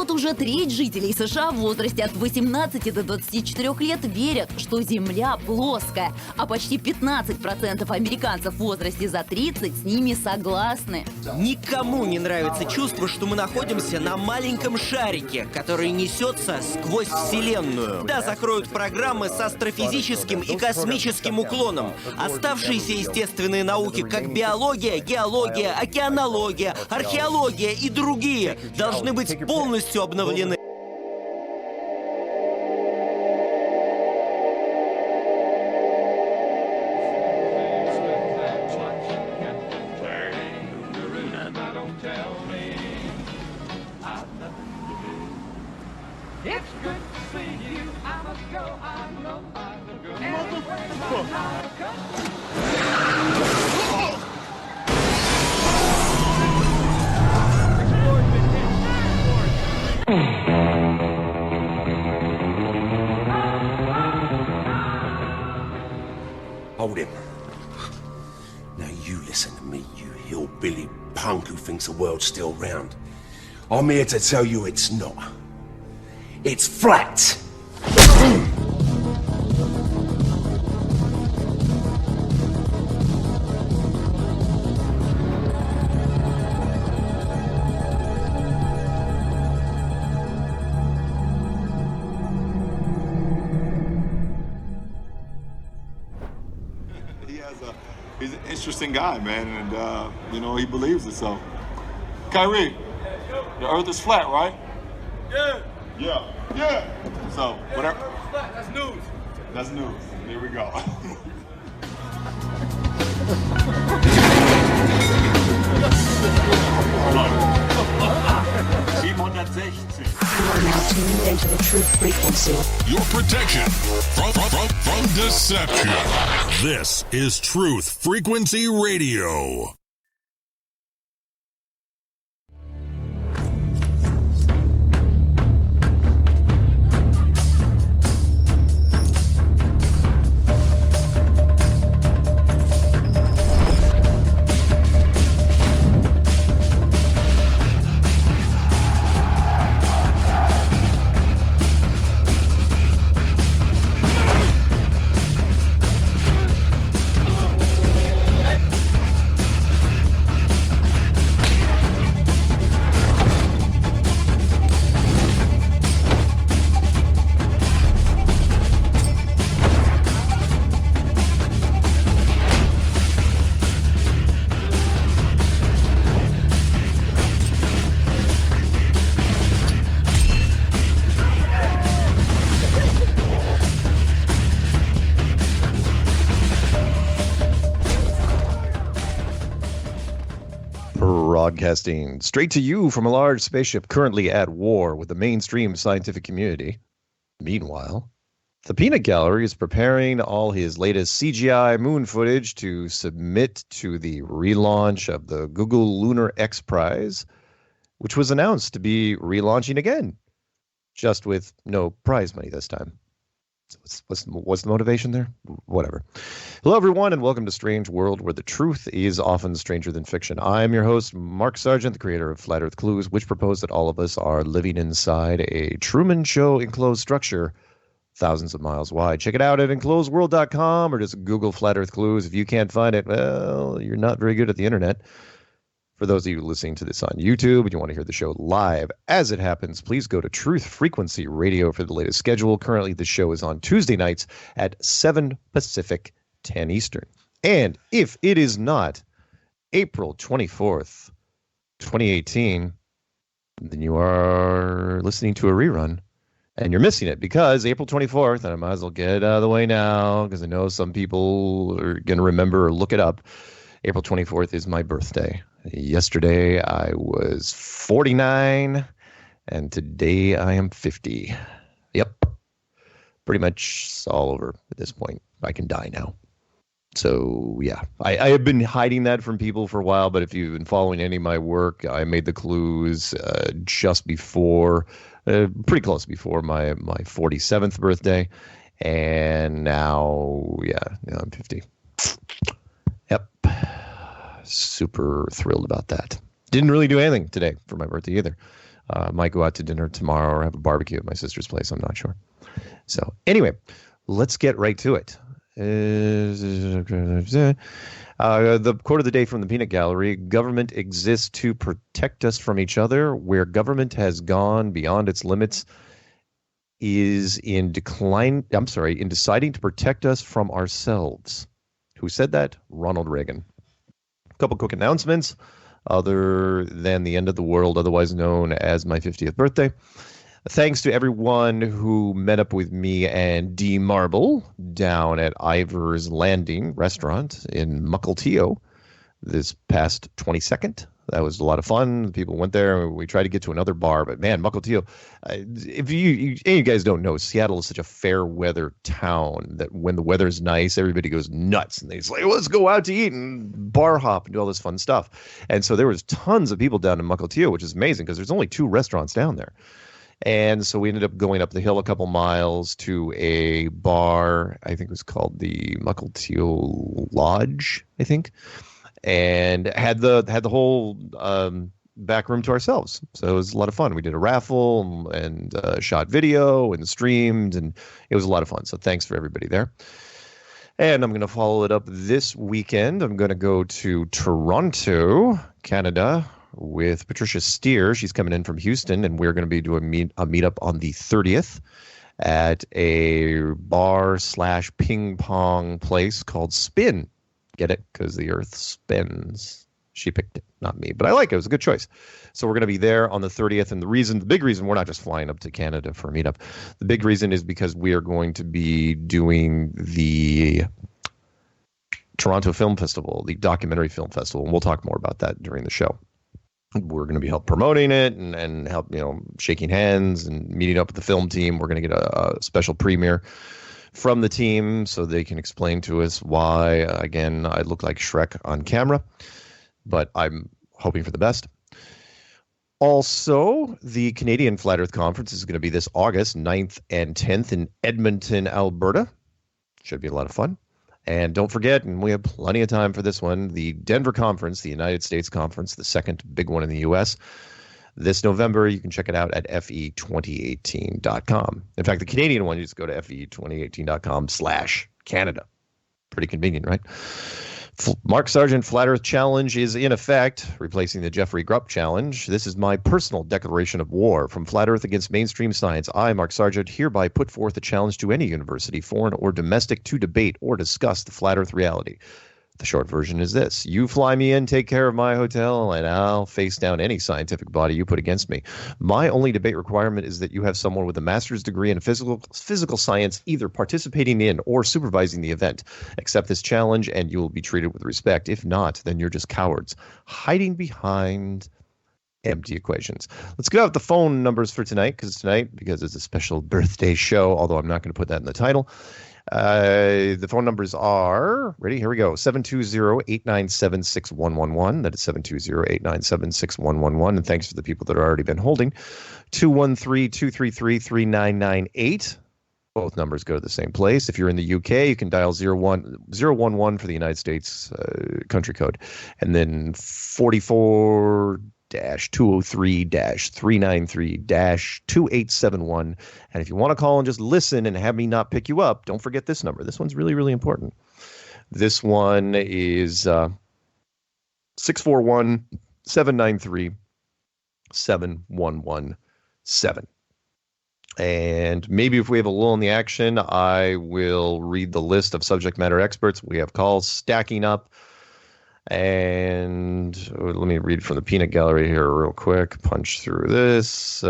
Вот уже треть жителей США в возрасте от 18 до 24 лет верят, что Земля плоская, а почти 15% американцев в возрасте за 30 с ними согласны. Никому не нравится чувство, что мы находимся на маленьком шарике, который несется сквозь Вселенную. Да, закроют программы с астрофизическим и космическим уклоном. Оставшиеся естественные науки, как биология, геология, океанология, археология и другие, должны быть полностью обновлены. Hold him. Now you listen to me, you hillbilly punk who thinks the world's still round. I'm here to tell you it's not. It's flat! He's an interesting guy, man, and, you know, he believes it, so. Kyrie, the earth is flat, right? Yeah. Yeah. Yeah. So, whatever. The earth is flat. That's news. That's news. There we go. 716. Now tuned into the truth frequency. Your protection from deception. This is Truth Frequency Radio. Broadcasting straight to you from a large spaceship currently at war with the mainstream scientific community. Meanwhile, the Peanut Gallery is preparing all his latest CGI moon footage to submit to the relaunch of the Google Lunar X Prize, which was announced to be relaunching again, just with no prize money this time. What's the motivation there? Whatever. Hello, everyone, and welcome to Strange World, where the truth is often stranger than fiction. I'm your host, Mark Sargent, the creator of Flat Earth Clues, which propose that all of us are living inside a Truman Show enclosed structure thousands of miles wide. Check it out at enclosedworld.com or just Google Flat Earth Clues. If you can't find it, well, you're not very good at the internet. For those of you listening to this on YouTube and you want to hear the show live as it happens, please go to Truth Frequency Radio for the latest schedule. Currently, the show is on Tuesday nights at 7 Pacific, 10 Eastern. And if it is not April 24th, 2018, then you are listening to a rerun and you're missing it because April 24th, and I might as well get it out of the way now because I know some people are going to remember or look it up. April 24th is my birthday. Yesterday, I was 49, and today I am 50. Yep. Pretty much all over at this point. I can die now. So, yeah. I have been hiding that from people for a while, but if you've been following any of my work, I made the clues just before, pretty close before my 47th birthday, and now, I'm 50. Yep. Super thrilled about that. Didn't really do anything today for my birthday either. Might go out to dinner tomorrow or have a barbecue at my sister's place. I'm not sure. So anyway, let's get right to it. The quote of the day from the Peanut Gallery: government exists to protect us from each other. Where government has gone beyond its limits is in deciding to protect us from ourselves. Who said that? Ronald Reagan. A couple quick announcements other than the end of the world, otherwise known as my 50th birthday. Thanks to everyone who met up with me and D. Marble down at Ivor's Landing restaurant in Mukilteo this past 22nd. That was a lot of fun. People went there. We tried to get to another bar, but man, Mukilteo, if you guys don't know, Seattle is such a fair weather town that when the weather's nice, everybody goes nuts and they say, let's go out to eat and bar hop and do all this fun stuff. And so there was tons of people down in Mukilteo, which is amazing because there's only 2 restaurants down there. And so we ended up going up the hill a couple miles to a bar. I think it was called the Mukilteo Lodge, I think. And had the whole back room to ourselves. So it was a lot of fun. We did a raffle and shot video and streamed, and it was a lot of fun. So thanks for everybody there. And I'm going to follow it up this weekend. I'm going to go to Toronto, Canada, with Patricia Steer. She's coming in from Houston, and we're going to be doing a meetup on the 30th at a bar/ping pong place called Spin. Get it? Because the earth spins. She picked it, not me. But I like it. It was a good choice. So we're going to be there on the 30th. And the big reason we're not just flying up to Canada for a meetup. The big reason is because we are going to be doing the Toronto Film Festival, the documentary film festival. And we'll talk more about that during the show. We're going to be help promoting it and help, shaking hands and meeting up with the film team. We're going to get a special premiere from the team so they can explain to us why, again, I look like Shrek on camera, but I'm hoping for the best. Also, the Canadian Flat Earth Conference is going to be this August 9th and 10th in Edmonton, Alberta. Should be a lot of fun. And don't forget, and we have plenty of time for this one, the Denver Conference, the United States Conference, the second big one in the U.S., this November. You can check it out at fe2018.com. In fact, the Canadian one, you just go to fe2018.com/Canada. Pretty convenient, right? Mark Sargent Flat Earth Challenge is in effect, replacing the Jeffrey Grupp Challenge. This is my personal declaration of war from Flat Earth against mainstream science. I, Mark Sargent, hereby put forth a challenge to any university, foreign or domestic, to debate or discuss the Flat Earth reality. The short version is this: you fly me in, take care of my hotel, and I'll face down any scientific body you put against me. My only debate requirement is that you have someone with a master's degree in physical science either participating in or supervising the event. Accept this challenge and you will be treated with respect. If not, then you're just cowards, hiding behind empty equations. Let's go out the phone numbers for tonight, because it's a special birthday show, although I'm not going to put that in the title. The phone numbers are, ready? Here we go. 720-897-6111. That is 720-897-6111. And thanks for the people that have already been holding. 213-233-3998. Both numbers go to the same place. If you're in the UK, you can dial 011 for the United States country code. And then 44-203-393-2871. And if you want to call and just listen and have me not pick you up, don't forget this number. This one's really, really important. This one is 641-793-7117. And maybe if we have a lull in the action, I will read the list of subject matter experts. We have calls stacking up. And let me read from the Peanut Gallery here real quick. Punch through this.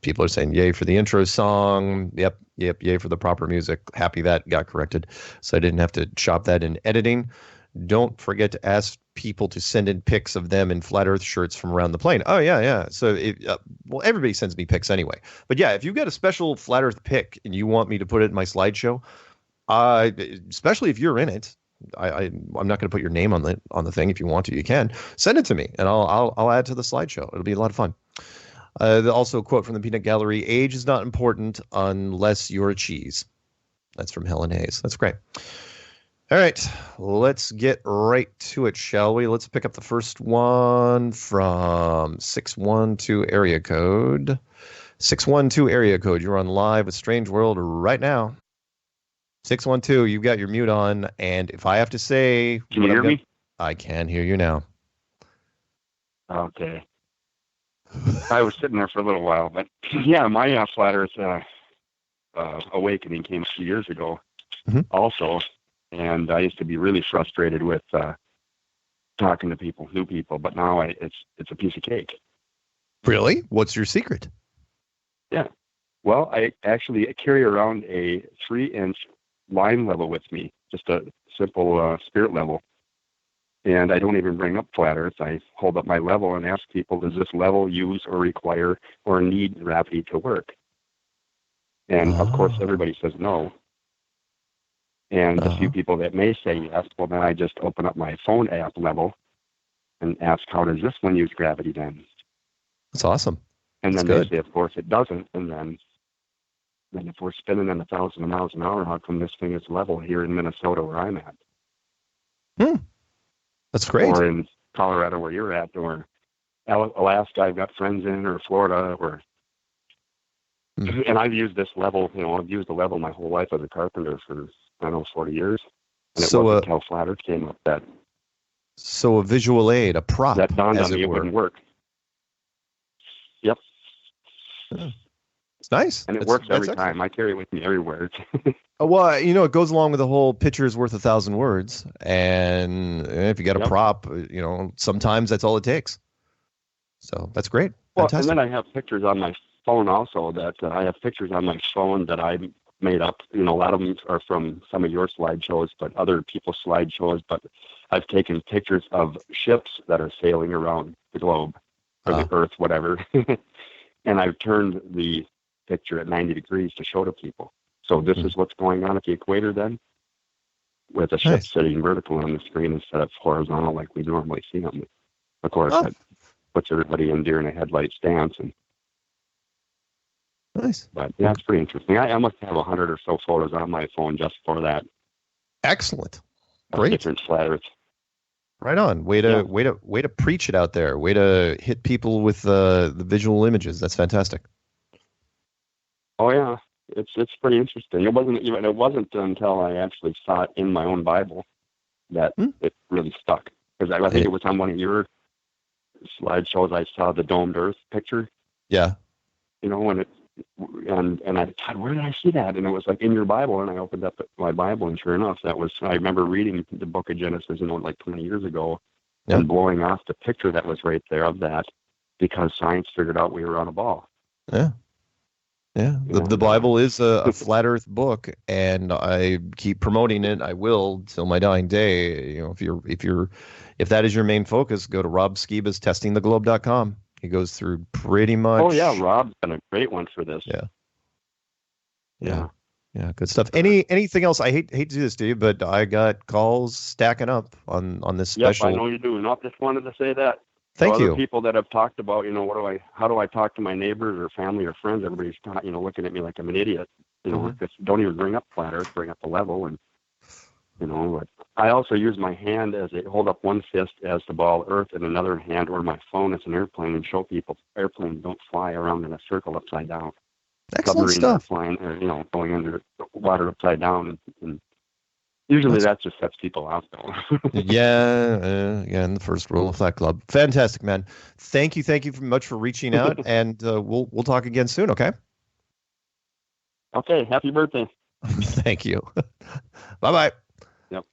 People are saying yay for the intro song. Yep, yay for the proper music. Happy that got corrected, so I didn't have to chop that in editing. Don't forget to ask people to send in pics of them in Flat Earth shirts from around the plane. Oh, yeah. So, everybody sends me pics anyway. But yeah, if you've got a special Flat Earth pic and you want me to put it in my slideshow, especially if you're in it, I'm not going to put your name on the thing. If you want to, you can send it to me, and I'll add to the slideshow. It'll be a lot of fun. Also, a quote from the Peanut Gallery: "Age is not important unless you're a cheese." That's from Helen Hayes. That's great. All right, let's get right to it, shall we? Let's pick up the first one from 612 area code. 612 area code. You're on live with Strange World right now. 612, you've got your mute on, and if I have to say... Can you hear me? I can hear you now. Okay. I was sitting there for a little while, but yeah, my flat Earth awakening came a few years ago also, and I used to be really frustrated with talking to people, new people, but now it's a piece of cake. Really? What's your secret? Yeah. Well, I actually carry around a 3-inch line level with me, just a simple spirit level. And I don't even bring up flat Earth. I hold up my level and ask people, does this level use or require or need gravity to work? And of course, everybody says no. And the few people that may say yes, well, then I just open up my phone app level and ask, how does this one use gravity then? That's awesome. And then That's they say, of course, it doesn't. And then if we're spinning at 1,000 miles an hour, how come this thing is level here in Minnesota where I'm at? That's great. Or in Colorado where you're at, or Alaska I've got friends in, or Florida, or... And I've used this level, I've used the level my whole life as a carpenter for, 40 years. And it wasn't until flat Earth came up that... So a visual aid, a prop, that dawned as on me it were. wouldn't work. Yep. It's nice. And it works every time. I carry it with me everywhere. Well, it goes along with the whole picture's worth 1,000 words. And if you got a prop, sometimes that's all it takes. So that's great. Well, Fantastic. and then I have pictures on my phone also that I have pictures on my phone that I made up. A lot of them are from some of your slideshows, but other people's slideshows. But I've taken pictures of ships that are sailing around the globe or the Earth, whatever. And I've turned the picture at 90 degrees to show to people. So this is what's going on at the equator then, with a ship sitting vertical on the screen instead of horizontal like we normally see them. Of course, that puts everybody in deer in a headlight stance. And nice. But yeah, it's pretty interesting. I must have 100 or so photos on my phone just for that. Excellent. Great. Different flat Earth. Right on. Way to preach it out there. Way to hit people with the visual images. That's fantastic. Oh yeah, it's pretty interesting. It wasn't until I actually saw it in my own Bible that it really stuck. Because I think it was on one of your slideshows I saw the domed Earth picture. Yeah. And I thought, where did I see that? And it was like in your Bible, and I opened up my Bible, and sure enough, I remember reading the book of Genesis, like 20 years ago, and blowing off the picture that was right there of that, because science figured out we were on a ball. Yeah. Yeah. The Bible is a flat Earth book, and I keep promoting it. I will till my dying day. If that is your main focus, go to Rob Skiba's testingtheglobe.com. He goes through pretty much. Oh yeah, Rob's done a great one for this. Yeah, good stuff. Anything else? I hate to do this to you, but I got calls stacking up on this special. Yep, I know you do. Not just wanted to say that. Thank you. Other people that have talked about, how do I talk to my neighbors or family or friends? Everybody's looking at me like I'm an idiot. Just don't even bring up flat Earth, bring up the level, and but I also use my hand hold up one fist as the ball Earth, and another hand or my phone as an airplane, and show people airplanes don't fly around in a circle upside down. Excellent stuff. Flying, going under water upside down, and usually that just sets people off, though. In the first rule of Flat Club. Fantastic, man. Thank you very much for reaching out, and we'll talk again soon. Okay. Okay. Happy birthday. Thank you. Bye-bye. Yep.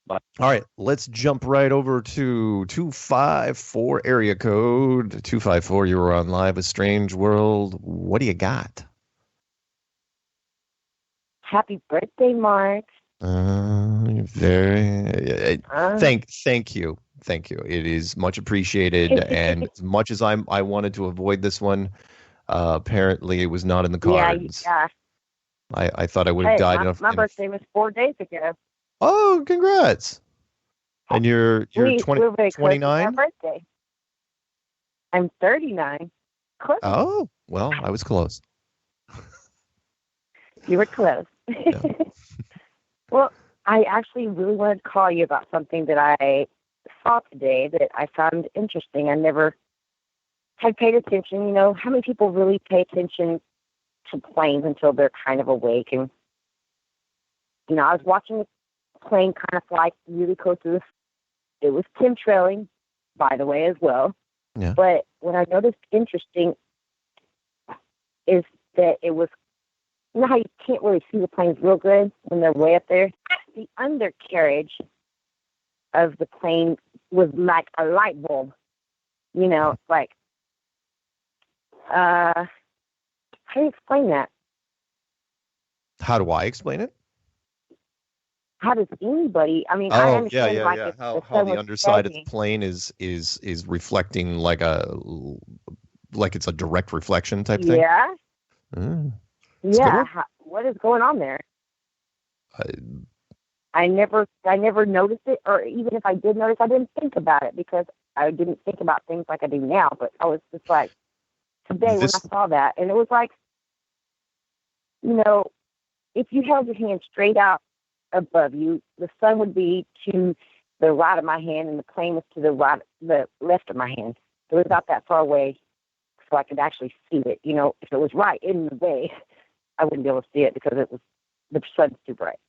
Bye. All right, let's jump right over to 254 area code. 254, you were on live with Strange World. What do you got? Happy birthday, Mark. Thank you. It is much appreciated. And as much as I wanted to avoid this one, apparently it was not in the cards. Yeah. I thought I would have died enough. My birthday was 4 days ago. Oh, congrats! And you're 29? My birthday. I'm 39. Close. Oh, well, I was close. You were close. Yeah. Well, I actually really wanted to call you about something that I saw today that I found interesting. I never had paid attention. You know, how many people really pay attention to planes until they're kind of awake? And, you know, I was watching a plane kind of fly really close to this. It was chemtrailing, by the way, as well. Yeah. But what I noticed interesting is that it was, you know how you can't really see the planes real good when they're way up there? The undercarriage of the plane was like a light bulb. You know, like, how do you explain that? How do I explain it? How does anybody? I mean, I Oh, understand like yeah. if How sun the was underside of the steady. plane is reflecting like it's a direct reflection type thing. Yeah, Mm. yeah. What is going on there? I never noticed it, or even if I did notice, I didn't think about it because I didn't think about things like I do now. But I was just like, today when I saw that, and it was like, you know, if you held your hand straight out above you, the sun would be to the right of my hand, and the plane was to the left of my hand. It was not that far away, so I could actually see it. You know, if it was right in the way, I wouldn't be able to see it because the sun's too bright.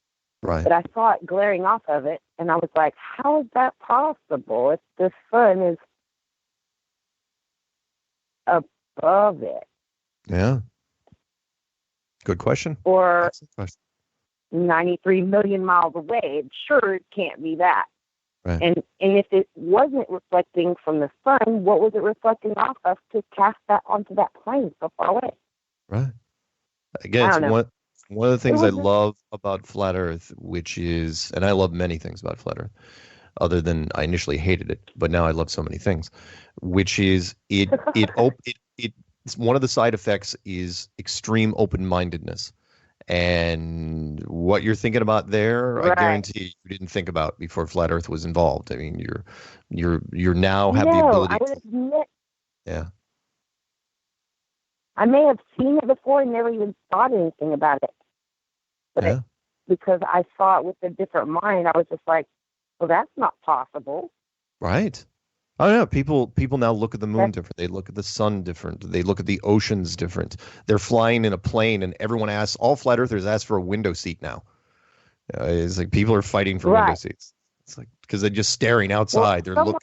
Right. But I saw it glaring off of it, and I was like, how is that possible if the sun is above it? Yeah. Good question. Or Excellent question. 93 million miles away. Sure, it can't be that. Right. And if it wasn't reflecting from the sun, what was it reflecting off of to cast that onto that plane so far away? Right. Again, I don't know. One of the things I was just- love about Flat Earth, which is, and I love many things about Flat Earth, other than I initially hated it, but now I love so many things, which is it's one of the side effects is extreme open-mindedness. And what you're thinking about there, Right. I guarantee you didn't think about before Flat Earth was involved. I mean, you're now have the No, ability. I would admit Yeah. I may have seen it before and never even thought anything about it. But Yeah. because I saw it with a different mind, I was just like, well, that's not possible. Right. Oh yeah, people now look at the moon different. They look at the sun different. They look at the oceans different. They're flying in a plane, and everyone asks. All flat earthers ask for a window seat now. It's like people are fighting for window seats. It's like because they're just staring outside. Well,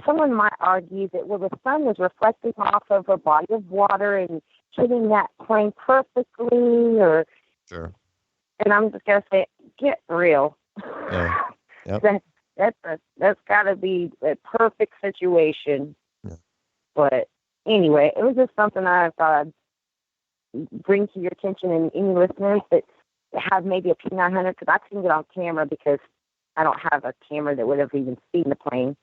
someone might argue that the sun was reflecting off of a body of water and hitting that plane perfectly, or sure. And I'm just gonna say, get real. Yeah. Yep. That's got to be a perfect situation. Yeah. But anyway, it was just something I thought I'd bring to your attention, and any listeners that have maybe a P900, because I couldn't get on camera because I don't have a camera that would have even seen the plane.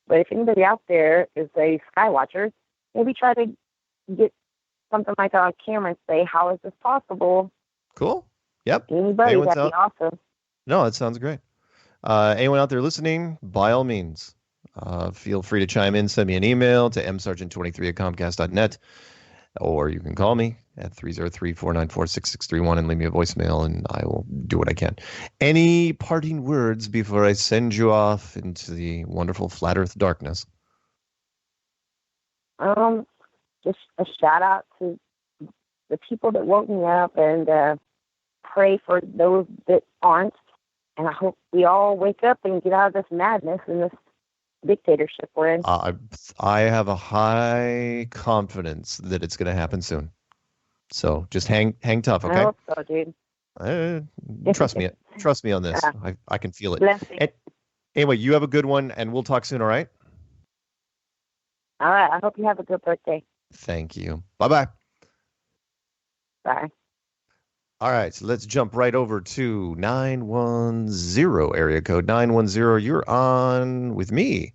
But if anybody out there is a skywatcher, maybe try to get something like that on camera and say, how is this possible? Cool. Yep. Anybody, that'd be awesome. No, that sounds great. Anyone out there listening, by all means, feel free to chime in. Send me an email to msargent23@comcast.net, or you can call me at 303-494-6631 and leave me a voicemail, and I will do what I can. Any parting words before I send you off into the wonderful flat earth darkness? Just a shout out to the people that woke me up, and pray for those that aren't. And I hope we all wake up and get out of this madness and this dictatorship we're in. I have a high confidence that it's going to happen soon. So just hang tough, okay? I hope so, dude. Trust me. Trust me on this. Yeah. I can feel it. Blessings. Anyway, you have a good one, and we'll talk soon, all right? All right. I hope you have a good birthday. Thank you. Bye-bye. Bye. All right, so let's jump right over to 910 area code 910. You're on with me,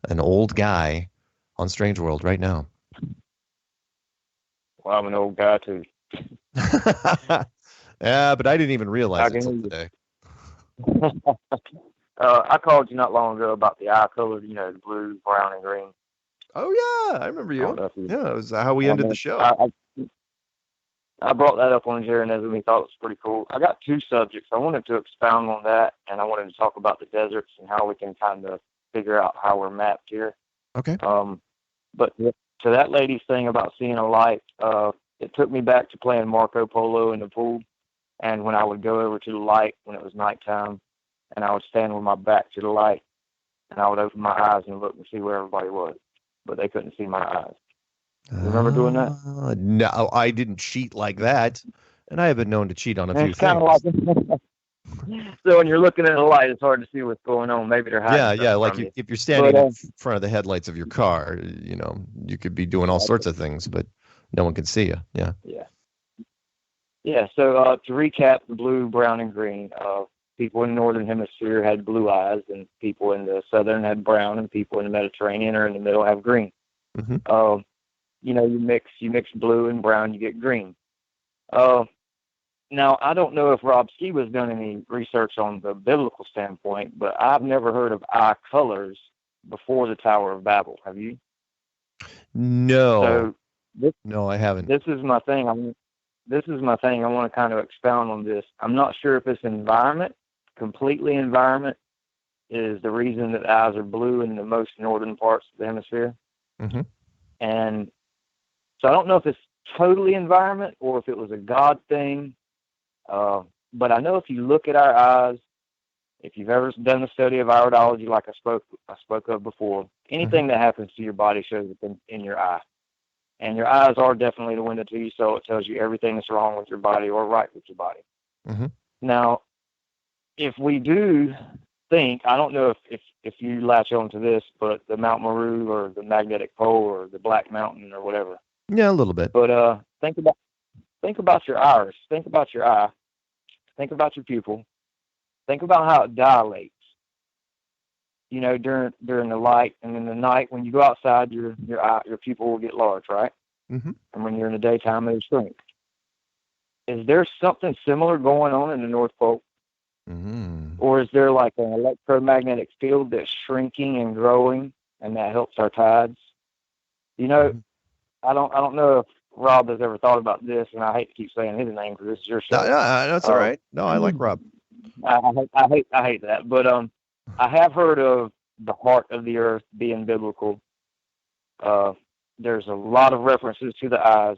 an old guy on Strange World right now. Well, I'm an old guy too. Yeah, but I didn't even realize it until today. I called you not long ago about the eye color, the blue, brown, and green. Oh yeah, I remember you. Yeah, it was how we ended the show. I brought that up on Jaronism, and he thought it was pretty cool. I got two subjects. I wanted to expound on that, and I wanted to talk about the deserts and how we can kind of figure out how we're mapped here. Okay. But to that lady's thing about seeing a light, it took me back to playing Marco Polo in the pool. And when I would go over to the light when it was nighttime, and I would stand with my back to the light, and I would open my eyes and look and see where everybody was. But they couldn't see my eyes. You remember doing that? No, I didn't cheat like that. And I have been known to cheat on a few it's kind of things. like so when you're looking at a light, it's hard to see what's going on. Maybe they're hiding. Yeah, like if you're standing in front of the headlights of your car, you know, you could be doing all sorts of things, but no one can see you. Yeah. Yeah. So to recap, the blue, brown, and green. People in the northern hemisphere had blue eyes, and people in the southern had brown, and people in the Mediterranean or in the middle have green. Mm-hmm. You know, you mix blue and brown, you get green. Now, I don't know if Rob Ski was done any research on the biblical standpoint, but I've never heard of eye colors before the Tower of Babel. Have you? No. So no, I haven't. This is my thing. I want to kind of expound on this. I'm not sure if it's environment, completely environment, is the reason that eyes are blue in the most northern parts of the hemisphere. Mm-hmm. And so I don't know if it's totally environment or if it was a God thing. But I know if you look at our eyes, if you've ever done the study of iridology, like I spoke of before, anything that happens to your body shows up in your eye. And your eyes are definitely the window to you, so it tells you everything that's wrong with your body or right with your body. Mm-hmm. Now, if we do think, I don't know if you latch on to this, but the Mount Meru or the magnetic pole or the Black Mountain or whatever. Yeah, a little bit. But think about your iris. Think about your eye. Think about your pupil. Think about how it dilates. You know, during the light, and in the night when you go outside, your pupil will get large, right? Mm-hmm. And when you're in the daytime, it'll shrink. Is there something similar going on in the North Pole? Mm-hmm. Or is there like an electromagnetic field that's shrinking and growing, and that helps our tides? You know, I don't know if Rob has ever thought about this, and I hate to keep saying his name because this is your show. No, that's all right. No, I like Rob. I hate that, but I have heard of the heart of the earth being biblical. There's a lot of references to the eyes,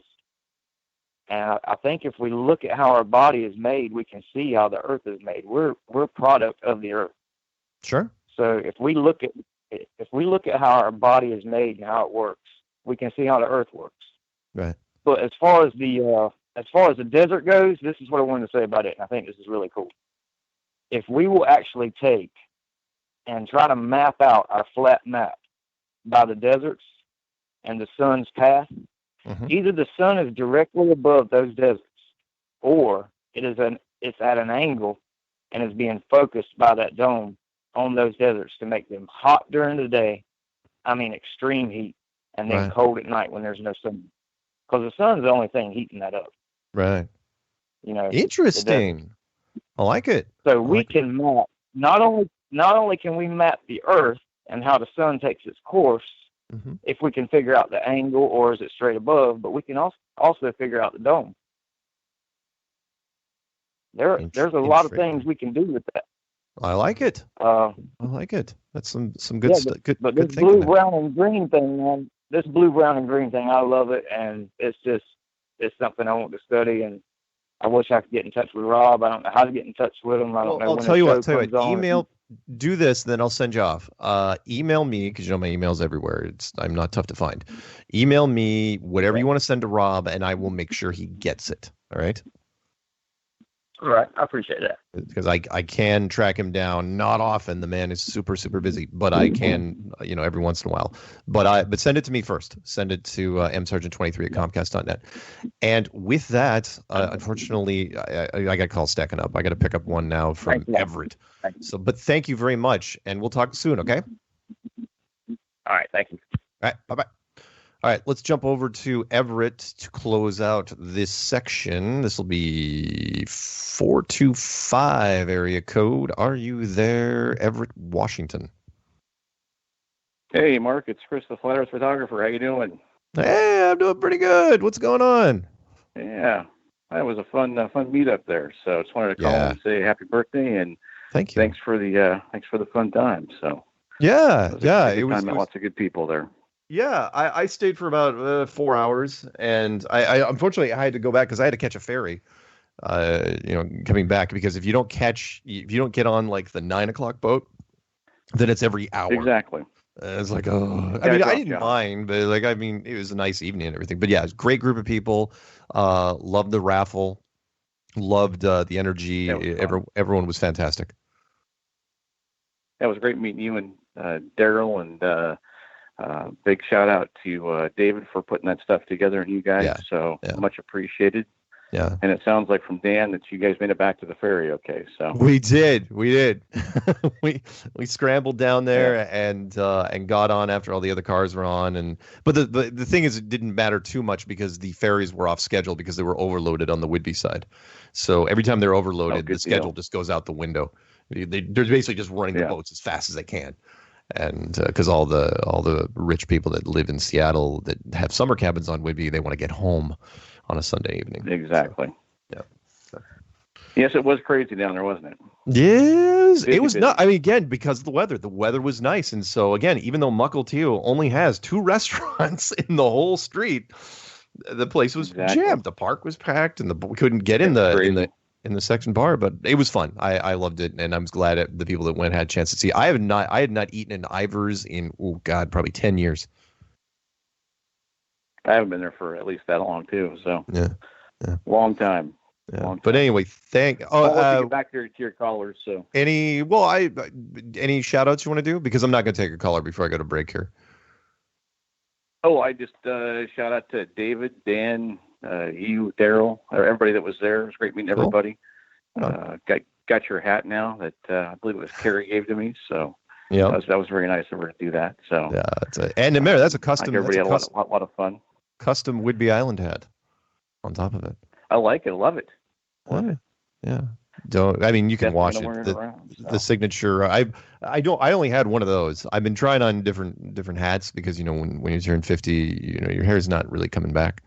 and I think if we look at how our body is made, we can see how the earth is made. We're a product of the earth. Sure. So if we look at how our body is made and how it works, we can see how the earth works. Right. But as far as the desert goes, this is what I wanted to say about it, and I think this is really cool. If we will actually take and try to map out our flat map by the deserts and the sun's path, either the sun is directly above those deserts, or it's at an angle and is being focused by that dome on those deserts to make them hot during the day, I mean extreme heat, and then cold at night when there's no sun. Because the sun's the only thing heating that up. Right. You know. Interesting. I like it. So we can map not only can we map the Earth and how the sun takes its course, if we can figure out the angle or is it straight above, but we can also figure out the dome. There's a lot of things we can do with that. I like it. I like it. That's some good stuff. But this blue, brown, and green thing, man. This blue, brown, and green thing, I love it, and it's something I want to study, and I wish I could get in touch with Rob. I don't know how to get in touch with him. I don't know. I'll tell you what. Email. Do this, then I'll send you off. Email me because my email's everywhere. I'm not tough to find. Email me whatever you want to send to Rob, and I will make sure he gets it. All right. All right, I appreciate that. Because I can track him down. Not often. The man is super, super busy, but I can, every once in a while. But send it to me first. Send it to msargent23@comcast.net. And with that, unfortunately, I got calls stacking up. I got to pick up one now from Everett. So, but thank you very much, and we'll talk soon. Okay. All right. Thank you. All right. Bye-bye. All right, let's jump over to Everett to close out this section. This will be 425 area code. Are you there, Everett, Washington? Hey, Mark, it's Chris, the Flat Earth photographer. How you doing? Hey, I'm doing pretty good. What's going on? Yeah. That was a fun meetup there. So I just wanted to call and say happy birthday and thank you. Thanks for the fun time. So it was lots of good people there. Yeah, I stayed for about 4 hours, and I unfortunately I had to go back because I had to catch a ferry. Coming back, because if you don't get on like the 9 o'clock boat, then it's every hour. Exactly. It's like, oh, I mean, I didn't mind, but like, I mean, it was a nice evening and everything. But yeah, it was a great group of people. Loved the raffle. Loved the energy. Everyone was fantastic. That was great meeting you and Daryl, and big shout out to David for putting that stuff together, and you guys. Much appreciated. Yeah. And it sounds like from Dan that you guys made it back to the ferry. Okay. So we did. we scrambled down there and got on after all the other cars were on. But the thing is, it didn't matter too much because the ferries were off schedule because they were overloaded on the Whidbey side. So every time they're overloaded, the schedule just goes out the window. They're basically just running the boats as fast as they can. And because all the rich people that live in Seattle that have summer cabins on Whidbey, they want to get home on a Sunday evening. Exactly. So. Yes, it was crazy down there, wasn't it? Yes, it was not. I mean, again, because of the weather was nice. And so again, even though Mukilteo only has 2 restaurants in the whole street, the place was jammed. The park was packed and we couldn't get in the section bar, but it was fun. I loved it. And I was glad the people that went had a chance to see. I had not eaten an Ivers in, probably 10 years. I haven't been there for at least that long too. So yeah. Long time. Yeah. Long time. But anyway, I'll let you get back there to your callers. So any shout outs you want to do? Because I'm not going to take a caller before I go to break here. Oh, I just shout out to David, Dan, you, Daryl, everybody that was there. It was great meeting everybody. Got your hat now that I believe it was Carrie gave to me. So yeah, that was very nice of her to do that. So yeah, and that's a custom. Everybody had a lot of fun. Custom Whidbey Island hat on top of it. I like it. Love it. Yeah. You can wash it. The signature. I only had one of those. I've been trying on different hats because when you turn 50, your hair's not really coming back.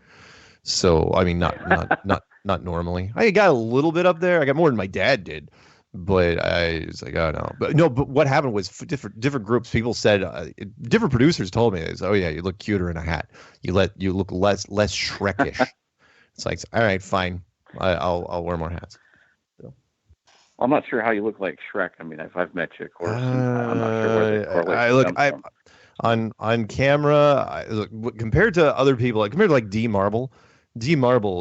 So I mean, not normally. I got a little bit up there. I got more than my dad did, but I was like, oh no. But what happened was different groups. People said different producers told me this. Oh yeah, you look cuter in a hat. You look less Shrekish. It's like, all right, fine. I'll wear more hats. So. I'm not sure how you look like Shrek. I mean, I've met you, of course. I'm not sure where the correlation comes from. On camera, compared to other people, compared to like D Marble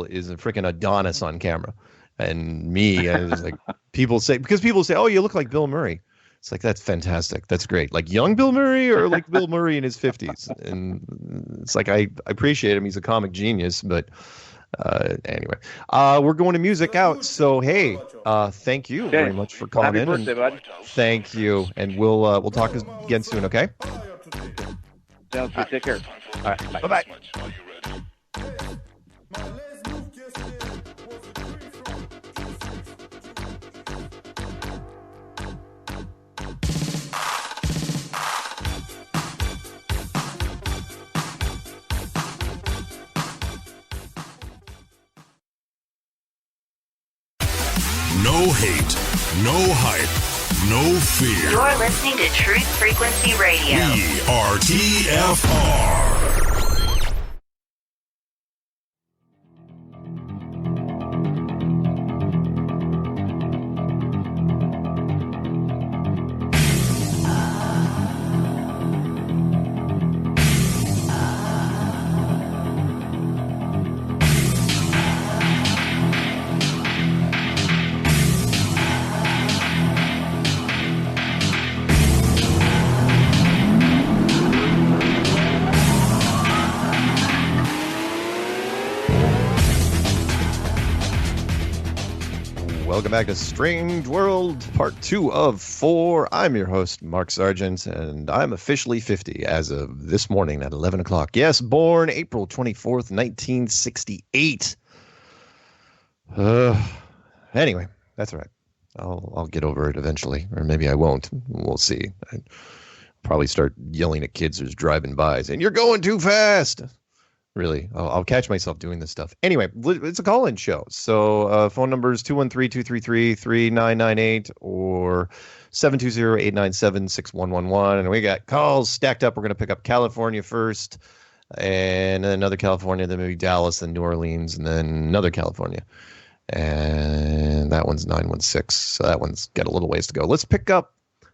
is a freaking Adonis on camera, and me, I was like, people say, oh, you look like Bill Murray. It's like, that's fantastic. That's great. Like young Bill Murray or like Bill Murray in his 50s. And it's like, I appreciate him. He's a comic genius, but anyway, we're going to music out. So, hey, thank you very much for calling in. Happy birthday, bud. Thank you. And we'll talk again soon. Okay. Sounds good. Take care. All right. Bye-bye. No hate, no hype, no fear. You're listening to Truth Frequency Radio. We are TFR. Welcome back to Strange World, Part 2 of 4. I'm your host, Mark Sargent, and I'm officially 50 as of this morning at 11 o'clock. Yes, born April 24th, 1968. Anyway, that's all right. I'll get over it eventually, or maybe I won't. We'll see. I'll probably start yelling at kids who's driving by, saying, "You're going too fast!" Really, I'll catch myself doing this stuff. Anyway, it's a call-in show. So phone number is 213-233-3998 or 720-897-6111. And we got calls stacked up. We're going to pick up California first, and then another California, then maybe Dallas, then New Orleans, and then another California. And that one's 916. So that one's got a little ways to go. Let's pick up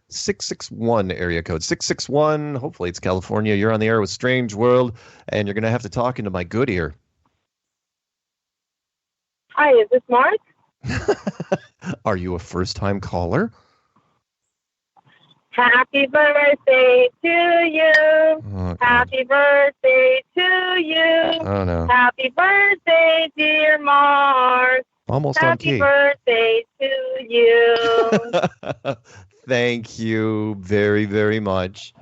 661 area code 661. Hopefully it's California. You're on the air with Strange World, and you're going to have to talk into my good ear. Hi, is this Mark? Are you a first-time caller? Happy birthday to you. Okay. Happy birthday to you. Oh, no. Happy birthday, dear Mark. Almost Happy on key. birthday to you. Thank you very, very much.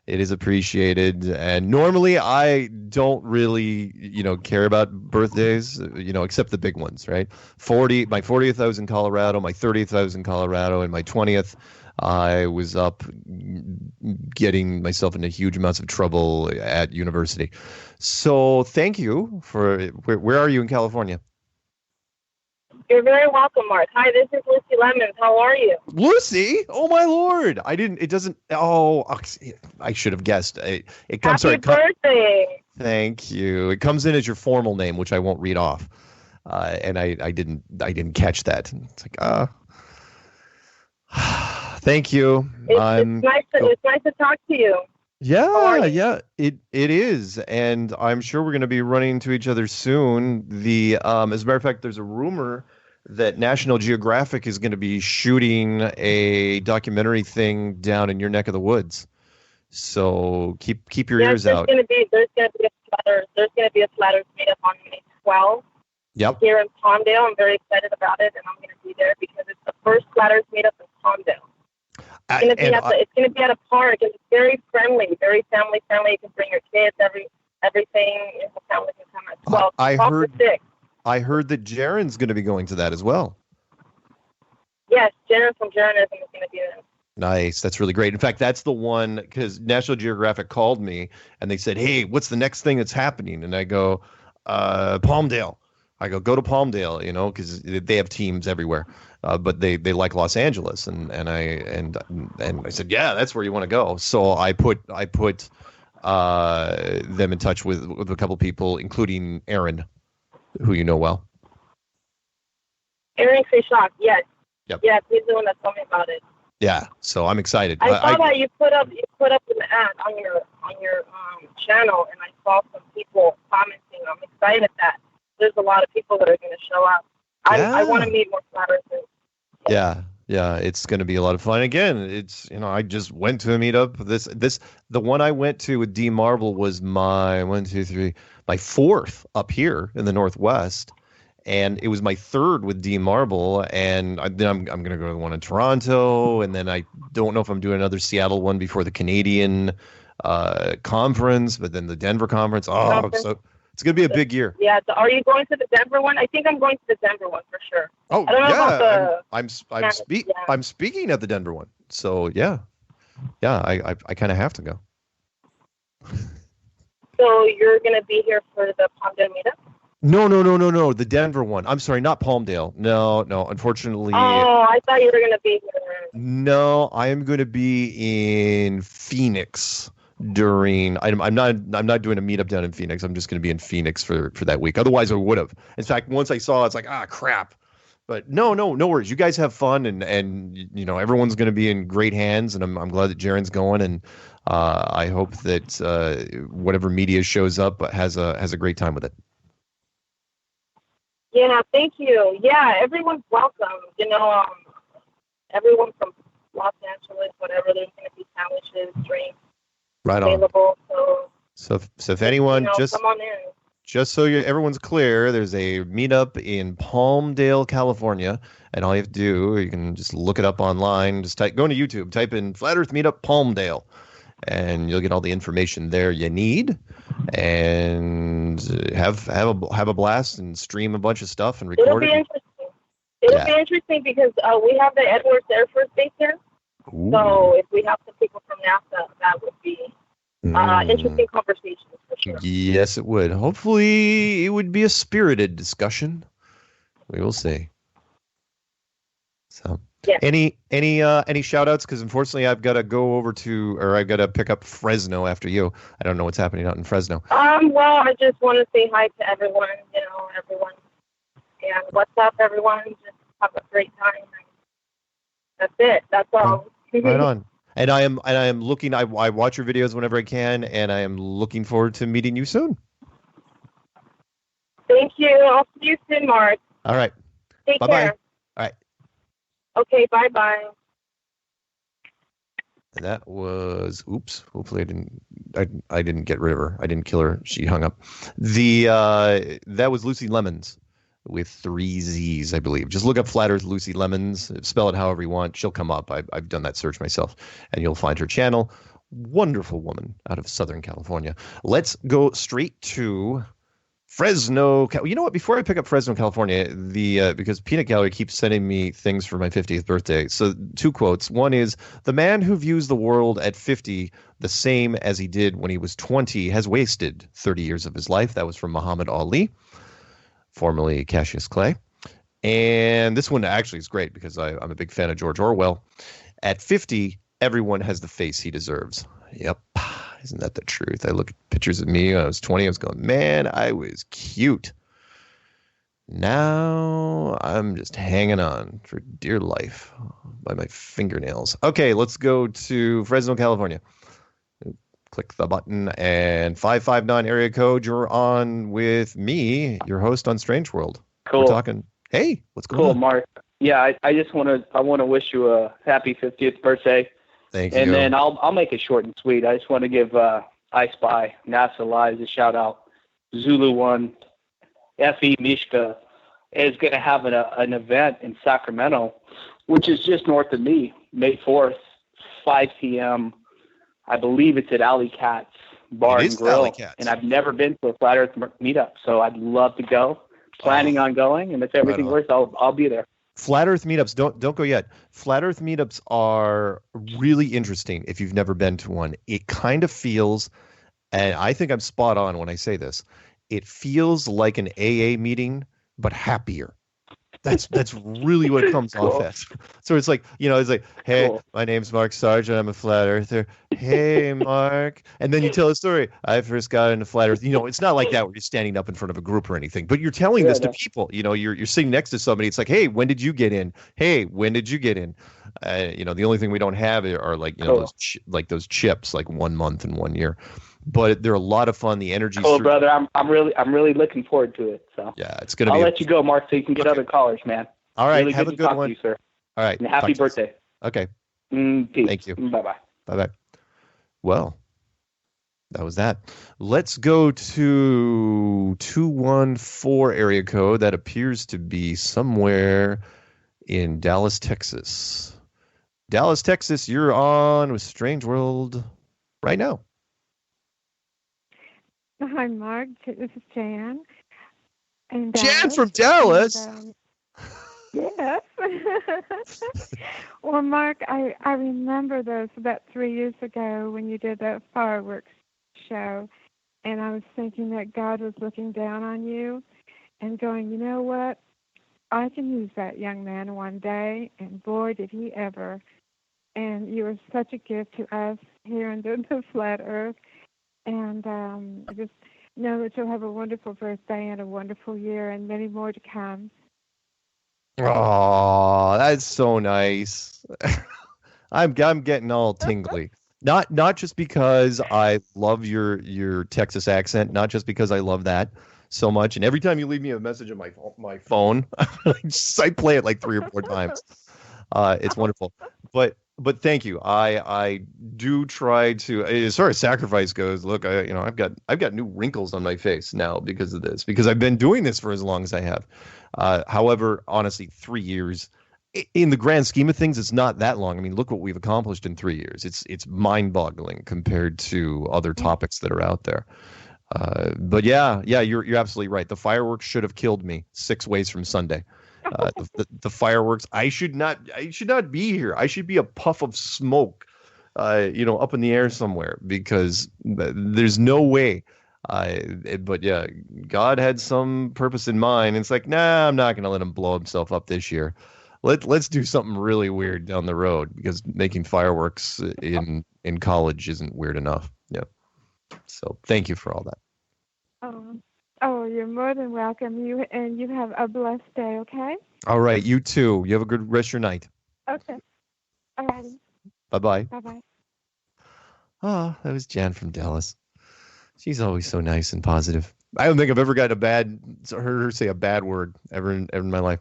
It is appreciated. And normally I don't really, care about birthdays, except the big ones, right? My 40th I was in Colorado, my 30th I was in Colorado, and my 20th I was up getting myself into huge amounts of trouble at university. So thank you for, where are you in California? You're very welcome, Mark. Hi, this is Lucy Lemons. How are you? Lucy? Oh, my Lord. I should have guessed. It comes. Happy birthday. Thank you. It comes in as your formal name, which I won't read off. And I didn't catch that. It's like, thank you. It's nice to talk to you. Yeah, it is, and I'm sure we're going to be running into each other soon. As a matter of fact, there's a rumor that National Geographic is going to be shooting a documentary thing down in your neck of the woods. So keep your ears out. There's going to be a Flat Earth meetup on May 12th. Yep. Here in Palmdale. I'm very excited about it, and I'm going to be there because it's the first Flat Earth meetup in Palmdale. It's going to be at a park, and it's very friendly, very family friendly. You can bring your kids, everything. The family can come at 12. I heard that Jaren's going to be going to that as well. Yes, Jaren from Jarenism is going to be there. Nice. That's really great. In fact, that's the one, because National Geographic called me and they said, hey, what's the next thing that's happening? And I go, Palmdale. I go to Palmdale, because they have teams everywhere. But they like Los Angeles, and I said, yeah, that's where you want to go. So I put them in touch with a couple people, including Aaron, who you know well. Aaron Krishock, yes. Yep. Yes, he's the one that told me about it. Yeah, so I'm excited. I saw that you put up an ad on your channel, and I saw some people commenting. I'm excited that there's a lot of people that are going to show up. I want to meet more Flat Earthers. Yeah, it's going to be a lot of fun. Again, it's I just went to a meetup. The one I went to with D Marble was my my fourth up here in the Northwest, and it was my third with D Marble. And then I'm going to go to the one in Toronto, and then I don't know if I'm doing another Seattle one before the Canadian conference, but then the Denver conference. So it's going to be a big year. Yeah. So are you going to the Denver one? I think I'm going to the Denver one for sure. Oh, I don't know about I'm speaking at the Denver one. So yeah, I kind of have to go. So you're going to be here for the Palmdale meetup? No. The Denver one. I'm sorry, not Palmdale. No. Unfortunately. Oh, I thought you were going to be here. No, I am going to be in Phoenix. I'm not doing a meetup down in Phoenix. I'm just going to be in Phoenix for that week. Otherwise, I would have. In fact, once I saw it, it's like, crap. But no worries. You guys have fun, and everyone's going to be in great hands, and I'm glad that Jaren's going, and I hope that whatever media shows up has a great time with it. Yeah, thank you. Yeah, everyone's welcome. Everyone from Los Angeles, whatever. There's going to be sandwiches, drinks. Right on. Available, so if anyone come on in. Just so everyone's clear, there's a meetup in Palmdale, California, and all you have to do, you can just look it up online. Just go into YouTube, type in Flat Earth Meetup Palmdale, and you'll get all the information there you need, and have a blast and stream a bunch of stuff and record it. It'll be interesting because we have the Edwards Air Force Base here. So if we have some people from NASA, that would be interesting conversations for Yes, it would. Hopefully, it would be a spirited discussion. We will see. So, yeah. any shout outs? Because unfortunately, I've got to go over to, or I've got to pick up Fresno after you. I don't know what's happening out in Fresno. Well, I just want to say hi to everyone, everyone. And what's up, everyone? Just have a great time. That's it. That's all. Right on. And I am looking. I watch your videos whenever I can, and I am looking forward to meeting you soon. Thank you. I'll see you soon, Mark. All right. Take Bye-bye. care. All right. Okay. Bye-bye. That was oops. Hopefully I didn't get rid of her. I didn't kill her. She hung up. That was Lucy Lemons with 3 Z's, I believe. Just look up Flat Earth Lucy Lemons. Spell it however you want. She'll come up. I've done that search myself, and you'll find her channel. Wonderful woman out of Southern California. Let's go straight to Fresno. You know what? Before I pick up Fresno, California, because Peanut Gallery keeps sending me things for my 50th birthday. So 2 quotes. One is, the man who views the world at 50 the same as he did when he was 20 has wasted 30 years of his life. That was from Muhammad Ali, formerly Cassius Clay. And this one actually is great because I'm a big fan of George Orwell. At 50, everyone has the face he deserves. Yep. Isn't that the truth? I look at pictures of me when I was 20. I was going, man, I was cute. Now I'm just hanging on for dear life by my fingernails. Okay, let's go to Fresno, California. Click the button, and 559 area code. You're on with me, your host on Strange World. Cool. We're talking. Hey, what's going on? Cool, Mark. Yeah, I just want to wish you a happy 50th birthday. Thank you. And then I'll make it short and sweet. I just want to give I Spy, NASA Lives a shout out. Zulu 1, F.E. Mishka is going to have an event in Sacramento, which is just north of me, May 4th, 5 p.m. I believe it's at Alley Cat's Bar and Grill. And I've never been to a Flat Earth meetup, so I'd love to go. Planning on going, and if everything works, I'll be there. Flat Earth meetups, don't go yet. Flat Earth meetups are really interesting if you've never been to one. It kind of feels, and I think I'm spot on when I say this, it feels like an AA meeting, but happier. That's really what it comes off as. So it's like, hey, my name's Mark Sargent. I'm a flat earther. Hey, Mark. And then you tell a story. I first got into flat earth. It's not like that where you're standing up in front of a group or anything, but you're telling this to people. You're sitting next to somebody. It's like, hey, when did you get in? Hey, when did you get in? The only thing we don't have are those chips, like 1 month and 1 year. But they're a lot of fun. The energy. Cool, brother. I'm really looking forward to it. So yeah, it's gonna. I'll let you go, Mark, so you can get other callers, man. All right, really have good a good one, to you, sir. All right, and happy birthday. Okay. Peace. Thank you. Bye bye. Bye bye. Well, that was that. Let's go to 214 area code. That appears to be somewhere in Dallas, Texas. Dallas, Texas. You're on with Strange World right now. Hi, Mark. This is Jan. Jan from Dallas? Yes. Well, Mark, I remember those about 3 years ago when you did that fireworks show, and I was thinking that God was looking down on you and going, you know what? I can use that young man one day, and boy, did he ever. And you were such a gift to us here in the Flat Earth. And I just know that you'll have a wonderful birthday and a wonderful year and many more to come. Oh, that's so nice. I'm getting all tingly. Not just because I love your Texas accent, not just because I love that so much. And every time you leave me a message on my phone, I play it like 3 or 4 times. It's wonderful. But thank you. I do try to, as far as sacrifice goes. Look, I've got new wrinkles on my face now because of this, because I've been doing this for as long as I have. However, honestly, 3 years in the grand scheme of things, it's not that long. I mean, look what we've accomplished in 3 years. It's mind-boggling compared to other topics that are out there. But yeah, you're absolutely right. The fireworks should have killed me 6 ways from Sunday. The fireworks. I should not be here. I should be a puff of smoke, up in the air somewhere, because there's no way But yeah, God had some purpose in mind. It's like, nah, I'm not going to let him blow himself up this year. Let's do something really weird down the road, because making fireworks in college isn't weird enough. Yeah. So thank you for all that. Oh, you're more than welcome. You have a blessed day. Okay. All right, you too. You have a good rest of your night. Okay. All righty. Bye-bye. Bye-bye. Oh, that was Jan from Dallas. She's always so nice and positive. I don't think I've ever heard her say a bad word ever in my life.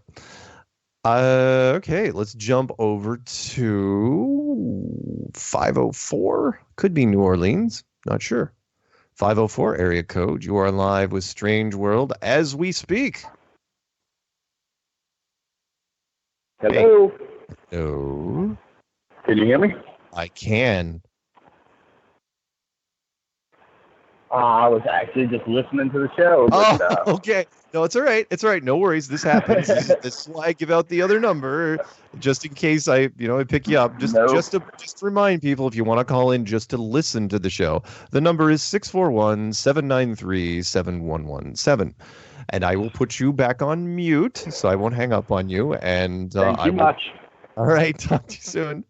Okay, let's jump over to 504. Could be New Orleans. Not sure. 504 area code. You are live with Strange World as we speak. Hello. Hey. Hello. Can you hear me? I can. I was actually just listening to the show. But, okay. No, it's all right. It's all right. No worries. This happens. This is why I give out the other number, just in case I pick you up. Just to remind people, if you want to call in just to listen to the show, the number is 641-793-7117. And I will put you back on mute, so I won't hang up on you. And thank you much. All right. Talk to you soon.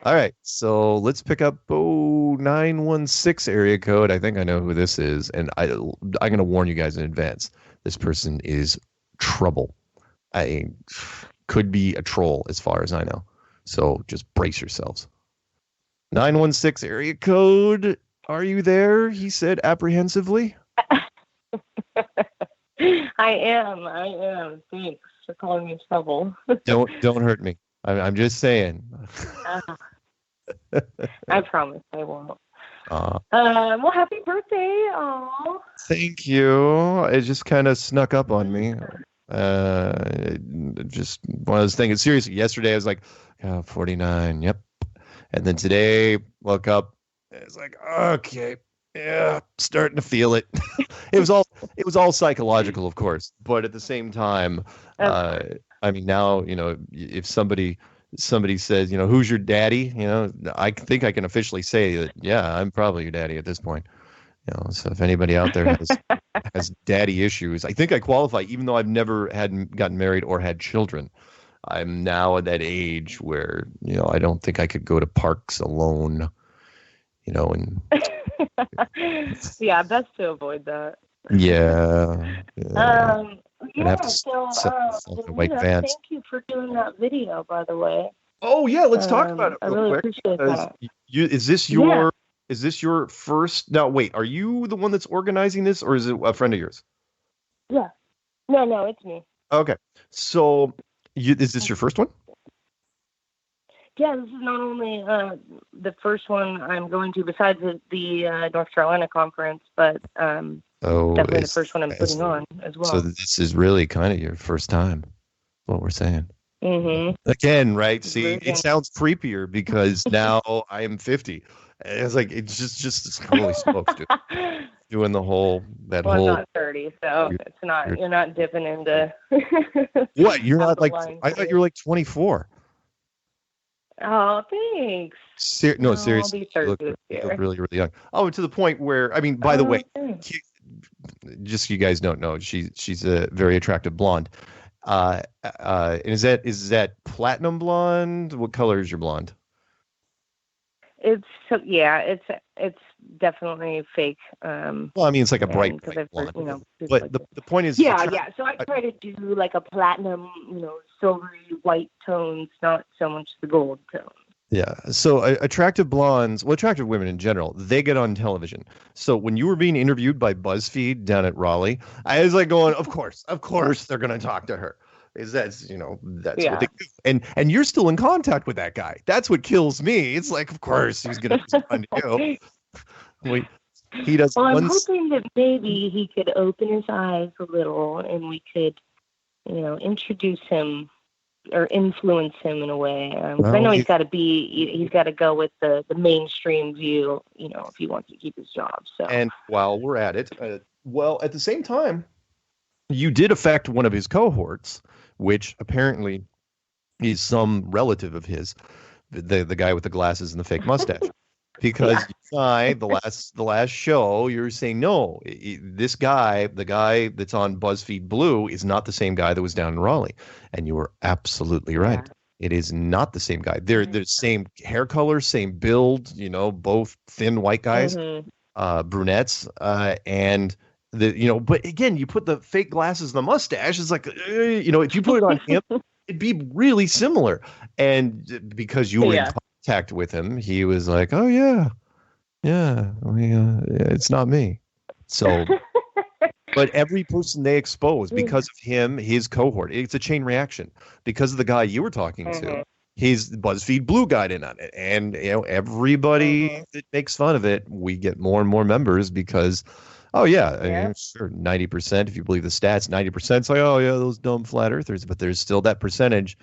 All right, so let's pick up 916 area code. I think I know who this is, and I'm going to warn you guys in advance. This person is trouble. Could be a troll as far as I know. So just brace yourselves. 916 area code. Are you there? He said apprehensively. I am. Thanks for calling me trouble. Don't hurt me. I'm just saying. I promise I won't. Well, happy birthday. Aww. Thank you. It just kind of snuck up on me. Just one of those things. Seriously, yesterday I was like, 49. Yep. And then today, woke up. It's like, okay, yeah, starting to feel it. It was all psychological, of course, but at the same time, I mean, now, if somebody says, who's your daddy? I think I can officially say that, yeah, I'm probably your daddy at this point. So if anybody out there has daddy issues, I think I qualify, even though I've never gotten married or had children. I'm now at that age where, I don't think I could go to parks alone, and yeah, best to avoid that. Yeah. Thank you for doing that video, by the way. Oh yeah, let's talk about it real I really quick. appreciate that. Is this your first? Now wait, are you the one that's organizing this, or is it a friend of yours? Yeah. No, it's me. Okay, so is this your first one? Yeah, this is not only the first one I'm going to, besides the North Carolina conference, but definitely the first one I'm putting on as well. So this is really kind of your first time, what we're saying. Mm-hmm. Again, right? See, it sounds creepier because now I am 50. It's like, it's just holy smokes, dude. Doing the whole, I'm not 30, so it's not, you're not dipping into. What? You're not like, I thought you were like 24. Oh, thanks. No, seriously. You look really, really young. Oh, to the point where, I mean, by the way, just so you guys don't know, she's a very attractive blonde. Is that platinum blonde? What color is your blonde? It's definitely fake. Well, I mean, it's like a bright blonde. But the point is, yeah. So I try to do like a platinum, silvery white tones, not so much the gold tones. Yeah. So attractive blondes, attractive women in general, they get on television. So when you were being interviewed by BuzzFeed down at Raleigh, I was like going, of course they're going to talk to her. That's what they do. And you're still in contact with that guy. That's what kills me. It's like, of course he's going to respond to you. Wait, he does. Well, I'm hoping that maybe he could open his eyes a little, and we could, introduce him or influence him in a way. I know he's got to go with the mainstream view, if he wants to keep his job. So. And while we're at it, at the same time, you did affect one of his cohorts, which apparently is some relative of his, the guy with the glasses and the fake mustache, because night, the last show, you were saying no. This guy, the guy that's on BuzzFeed Blue, is not the same guy that was down in Raleigh, and you were absolutely right. Yeah. It is not the same guy. They're the same hair color, same build. Both thin white guys, brunettes, and But again, you put the fake glasses, and the mustache. It's like, if you put it on him, it'd be really similar. And because you were in contact with him, he was like, "Oh yeah, it's not me." So, but every person they expose because of him, his cohort, it's a chain reaction. Because of the guy you were talking to, he's the BuzzFeed Blue guy in on it, and everybody that makes fun of it, we get more and more members because. Oh yeah, I mean, sure, 90%. If you believe the stats, 90% say, "Oh yeah, those dumb flat earthers." But there's still that percentage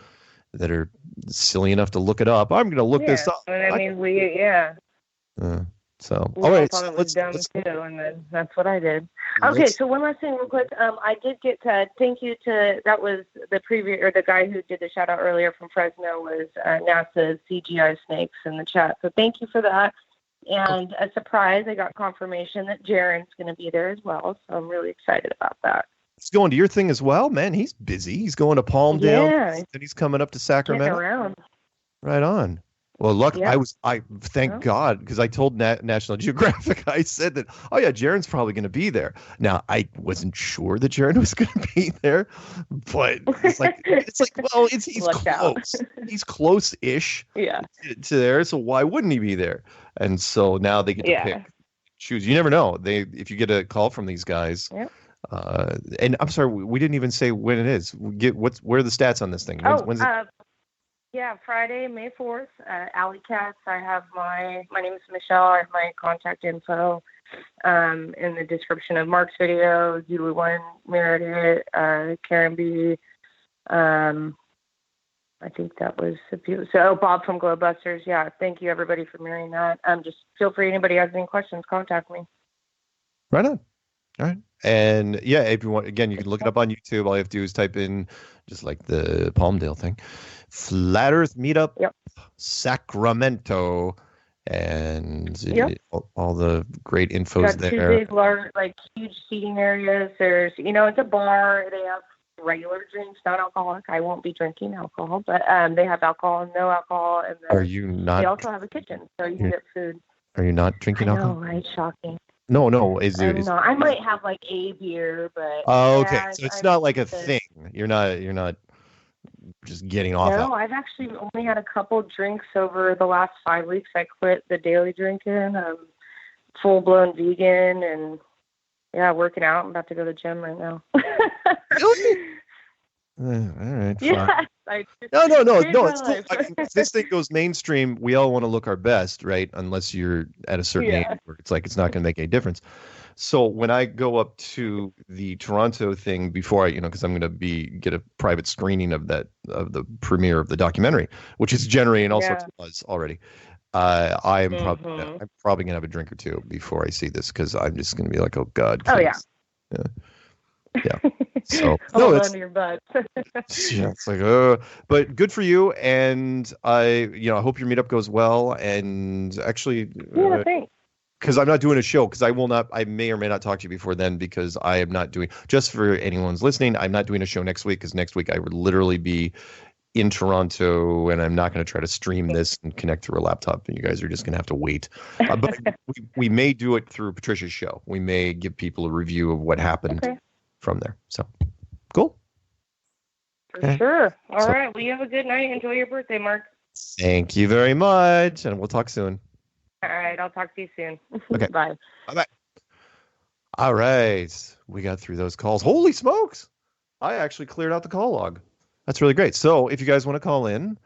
that are silly enough to look it up. I'm going to look this up. I mean, we all right. Thought it was dumb too, and then that's what I did. Okay, so one last thing, real quick. I did get to thank you to that was the previous or the guy who did the shout out earlier from Fresno was NASA's CGI snakes in the chat. So thank you for that. And a surprise, I got confirmation that Jaren's going to be there as well. So I'm really excited about that. He's going to your thing as well, man. He's busy. He's going to Palmdale. Yeah. And he's coming up to Sacramento. Getting around. Right on. Well, look, I thank God, because I told National Geographic, I said that, oh yeah, Jaren's probably going to be there. Now, I wasn't sure that Jaren was going to be there, but it's like, well, he's close. He's close-ish to there, so why wouldn't he be there? And so now they get to choose. You never know. If you get a call from these guys, and I'm sorry, we didn't even say when it is. Where are the stats on this thing? When's it? Yeah, Friday, May 4th, Alley Cats. I have my name is Michelle. I have my contact info in the description of Mark's video, Zulu One, Meredith, Karen B. I think that was a few. So Bob from Glowbusters. Yeah, thank you everybody for mirroring that. Just feel free. Anybody has any questions, contact me. Right on. All right. And yeah, if you want, again, you can look it up on YouTube. All you have to do is type in just like the Palmdale thing. Flat Earth Meetup, Sacramento, and all the great info's got there. Two big, large, huge seating areas. There's, it's a bar. They have regular drinks, not alcoholic. I won't be drinking alcohol, but they have alcohol and no alcohol. And then are you not? They also have a kitchen, so you can get food. Are you not drinking alcohol? Right? Shocking. No. I might have a beer, but. Oh, okay. So it's not like a thing. You're not just getting off. No, I've actually only had a couple drinks over the last 5 weeks. I quit the daily drinking. I'm full-blown vegan and, working out. I'm about to go to the gym right now. Really? All right. Yes. No. If this thing goes mainstream, we all want to look our best, right? Unless you're at a certain age where it's like it's not going to make any difference. So when I go up to the Toronto thing before because I'm going to get a private screening of the premiere of the documentary, which is generating all sorts of buzz already. I'm probably going to have a drink or two before I see this because I'm just going to be like, oh God. Oh yeah. So hold on to your butt. It's like, but good for you, and I hope your meetup goes well. And actually, thanks. Because I'm not doing a show, because I may or may not talk to you before then, because I am not doing, just for anyone's listening, I'm not doing a show next week, because next week I would literally be in Toronto, and I'm not going to try to stream this and connect through a laptop, and you guys are just going to have to wait. But we may do it through Patricia's show. We may give people a review of what happened from there. So, cool. For sure. All right. Well, you have a good night. Enjoy your birthday, Mark. Thank you very much, and we'll talk soon. All right. I'll talk to you soon. Okay. Bye. Bye-bye. All right. We got through those calls. Holy smokes. I actually cleared out the call log. That's really great. So if you guys want to call in,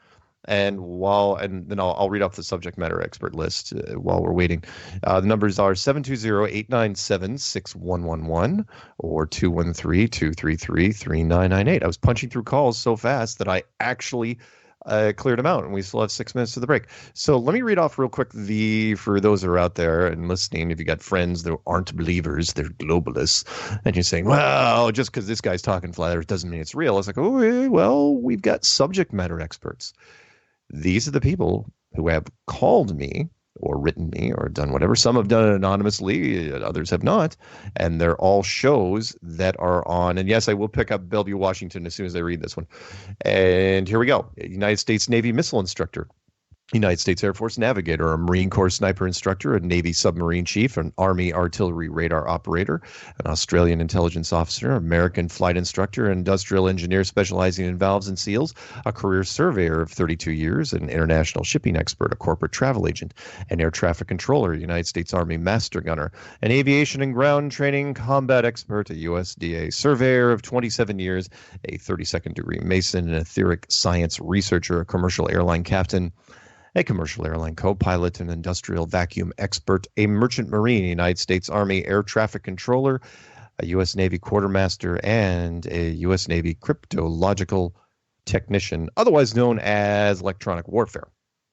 and then I'll read off the subject matter expert list while we're waiting. The numbers are 720-897-6111 or 213-233-3998. I was punching through calls so fast that I actually cleared them out, and we still have 6 minutes to the break. So let me read off real quick for those that are out there and listening. If you got friends that aren't believers, they're globalists, and you're saying, well, just because this guy's talking flat earth doesn't mean it's real. It's like, oh, well, we've got subject matter experts. These are the people who have called me or written me or done whatever. Some have done it anonymously, others have not. And they're all shows that are on. And yes, I will pick up Bellevue, Washington as soon as I read this one. And here we go. United States Navy missile instructor, United States Air Force navigator, a Marine Corps sniper instructor, a Navy submarine chief, an Army artillery radar operator, an Australian intelligence officer, American flight instructor, an industrial engineer specializing in valves and seals, a career surveyor of 32 years, an international shipping expert, a corporate travel agent, an air traffic controller, a United States Army master gunner, an aviation and ground training combat expert, a USDA surveyor of 27 years, a 32nd degree Mason, an etheric science researcher, a commercial airline captain, a commercial airline co-pilot, an industrial vacuum expert, a merchant marine, United States Army air traffic controller, a U.S. Navy quartermaster, and a U.S. Navy cryptological technician, otherwise known as electronic warfare.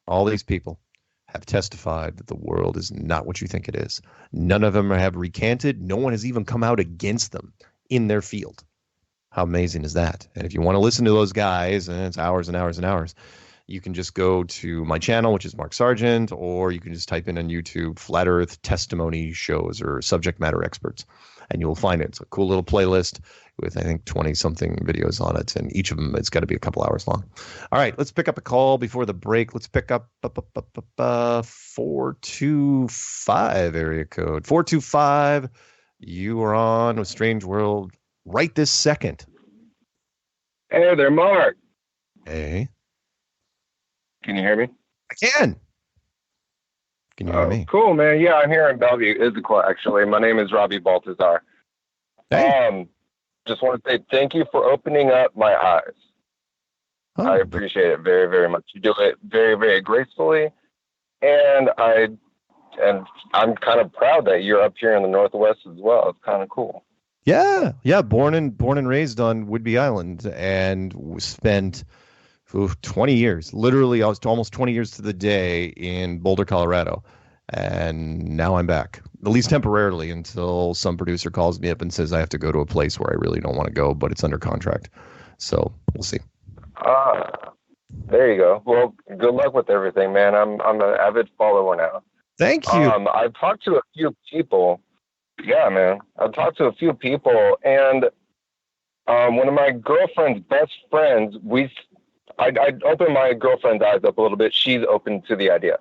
All these people have testified that the world is not what you think it is. None of them have recanted. No one has even come out against them in their field. How amazing is that? And if you want to listen to those guys, and it's hours and hours and hours, you can just go to my channel, which is Mark Sargent, or you can just type in on YouTube Flat Earth testimony shows or subject matter experts, and you'll find it. It's a cool little playlist with, I think, 20-something videos on it, and each of them has got to be a couple hours long. All right, let's pick up a call before the break. Let's pick up 425 area code. 425, you are on with Strange World right this second. Hey there, Mark. Hey. Can you hear me? I can. Can you hear me? Cool, man. Yeah, I'm here in Bellevue, Issaquah, actually. My name is Robbie Baltazar. Hey. Just want to say thank you for opening up my eyes. Oh. I appreciate it very, very much. You do it very, very gracefully, and I'm kind of proud that you're up here in the Northwest as well. It's kind of cool. Yeah. Born and raised on Whidbey Island, and spent 20 years, literally almost 20 years to the day in Boulder, Colorado. And now I'm back, at least temporarily, until some producer calls me up and says I have to go to a place where I really don't want to go, but it's under contract. So we'll see. There you go. Well, good luck with everything, man. I'm an avid follower now. Thank you. I've talked to a few people. Yeah, man. I've talked to a few people, and one of my girlfriend's best friends, I'd open my girlfriend's eyes up a little bit. She's open to the idea.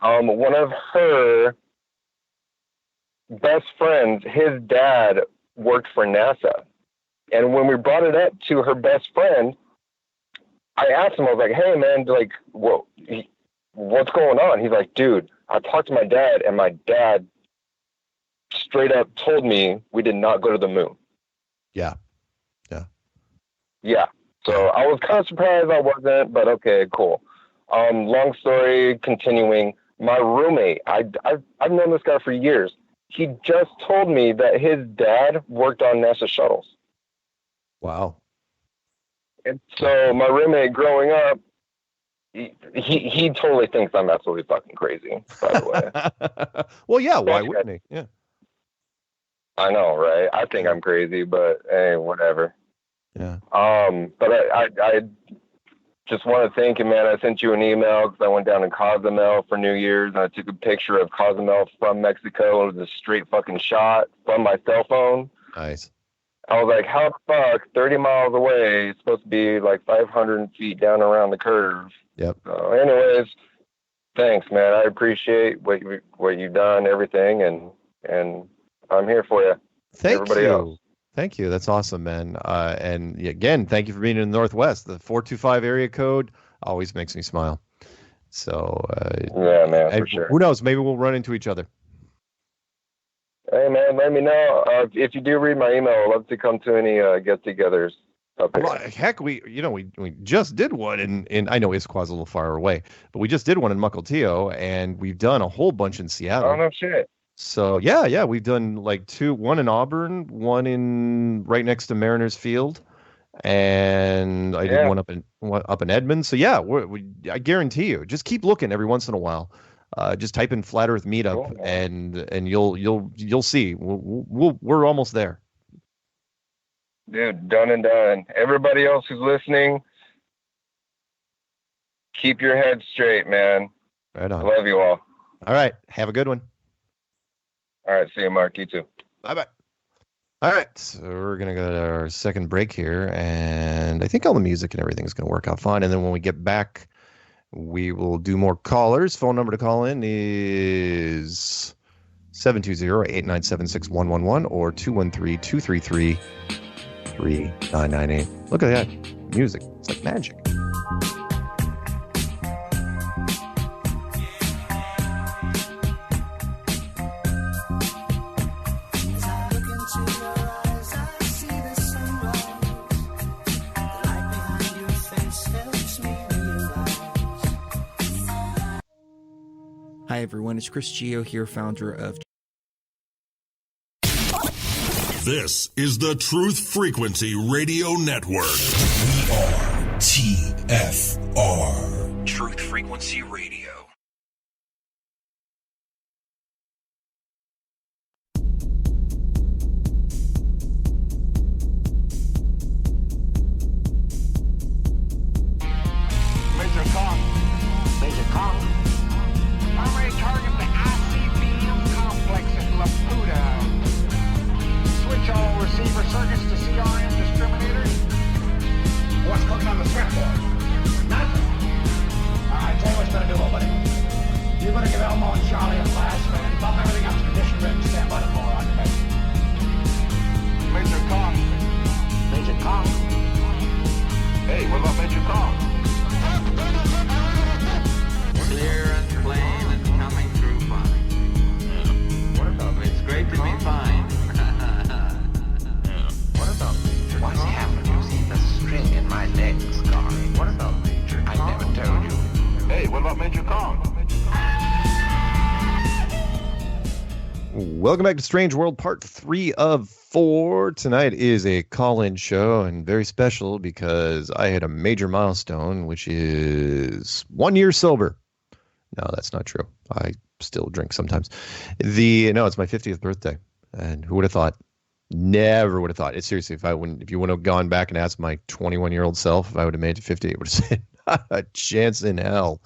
One of her best friends, his dad worked for NASA. And when we brought it up to her best friend, I asked him, I was like, hey, man, like, what's going on? He's like, dude, I talked to my dad, and my dad straight up told me we did not go to the moon. Yeah. So I was kind of surprised I wasn't, but okay, cool. Long story continuing. My roommate, I've known this guy for years. He just told me that his dad worked on NASA shuttles. Wow. And so my roommate growing up, he totally thinks I'm absolutely fucking crazy, by the way. Well, yeah, why wouldn't he? Yeah. I know, right? I think I'm crazy, but hey, whatever. Yeah. But I just want to thank you, man. I sent you an email because I went down to Cozumel for New Year's, and I took a picture of Cozumel from Mexico. It was a straight fucking shot from my cell phone. Nice. I was like, how the fuck, 30 miles away, it's supposed to be like 500 feet down around the curve. Yep. So anyways, thanks, man. I appreciate what you've done, everything, and I'm here for you. Thank Everybody you. else. Thank you. That's awesome, man. And again, thank you for being in the Northwest. The 425 area code always makes me smile. So yeah, man, for sure. Who knows? Maybe we'll run into each other. Hey, man, let me know. If you do read my email, I'd love to come to any get-togethers up here. Well, heck, we just did one in I know Issaquah's a little far away, but we just did one in Mukilteo, and we've done a whole bunch in Seattle. Oh, no shit. So yeah, we've done like one in Auburn, one in right next to Mariners Field, and I did one up in Edmond. So yeah, I guarantee you, just keep looking every once in a while. Just type in Flat Earth Meetup, cool, and you'll see. We're almost there. Dude, done and done. Everybody else who's listening, keep your head straight, man. Right on. I love you all. All right. Have a good one. All right. See you, Mark. You too. Bye-bye. All right. So we're going to go to our second break here. And I think all the music and everything is going to work out fine. And then when we get back, we will do more callers. Phone number to call in is 720-897-6111 or 213-233-3998. Look at that music. It's like magic. Hi everyone, it's Chris Gio here, founder of... This is the Truth Frequency Radio Network. We are TFR. Truth Frequency Radio. Major Kong. Major Kong. Primary target the ICBM complex at Laputa. Switch all receiver circuits to CRM discriminators. What's cooking on the scrapboard? Nothing. All right, tell you what you're gonna do, old buddy. You're gonna give Elmo and Charlie a flash, man. Bump everything up to condition ready. Stand by the call on your Major Kong. Major Kong. Hey, what about Major Kong? Clear and plain and coming through fine. What about me? It's great to be fine. What about Major What's Kong? happened? You see the string in my legs, Corey. What about Major Kong? I never told you. Hey, what about Major Kong? Welcome back to Strange World, part 3 of 4. Tonight is a call-in show, and very special because I had a major milestone, which is 1 year sober. No, that's not true. I still drink sometimes. No, it's my 50th birthday, and who would have thought? Never would have thought. It's seriously, if you would have gone back and asked my 21-year-old self if I would have made it to 50, it would have said, not a chance in hell.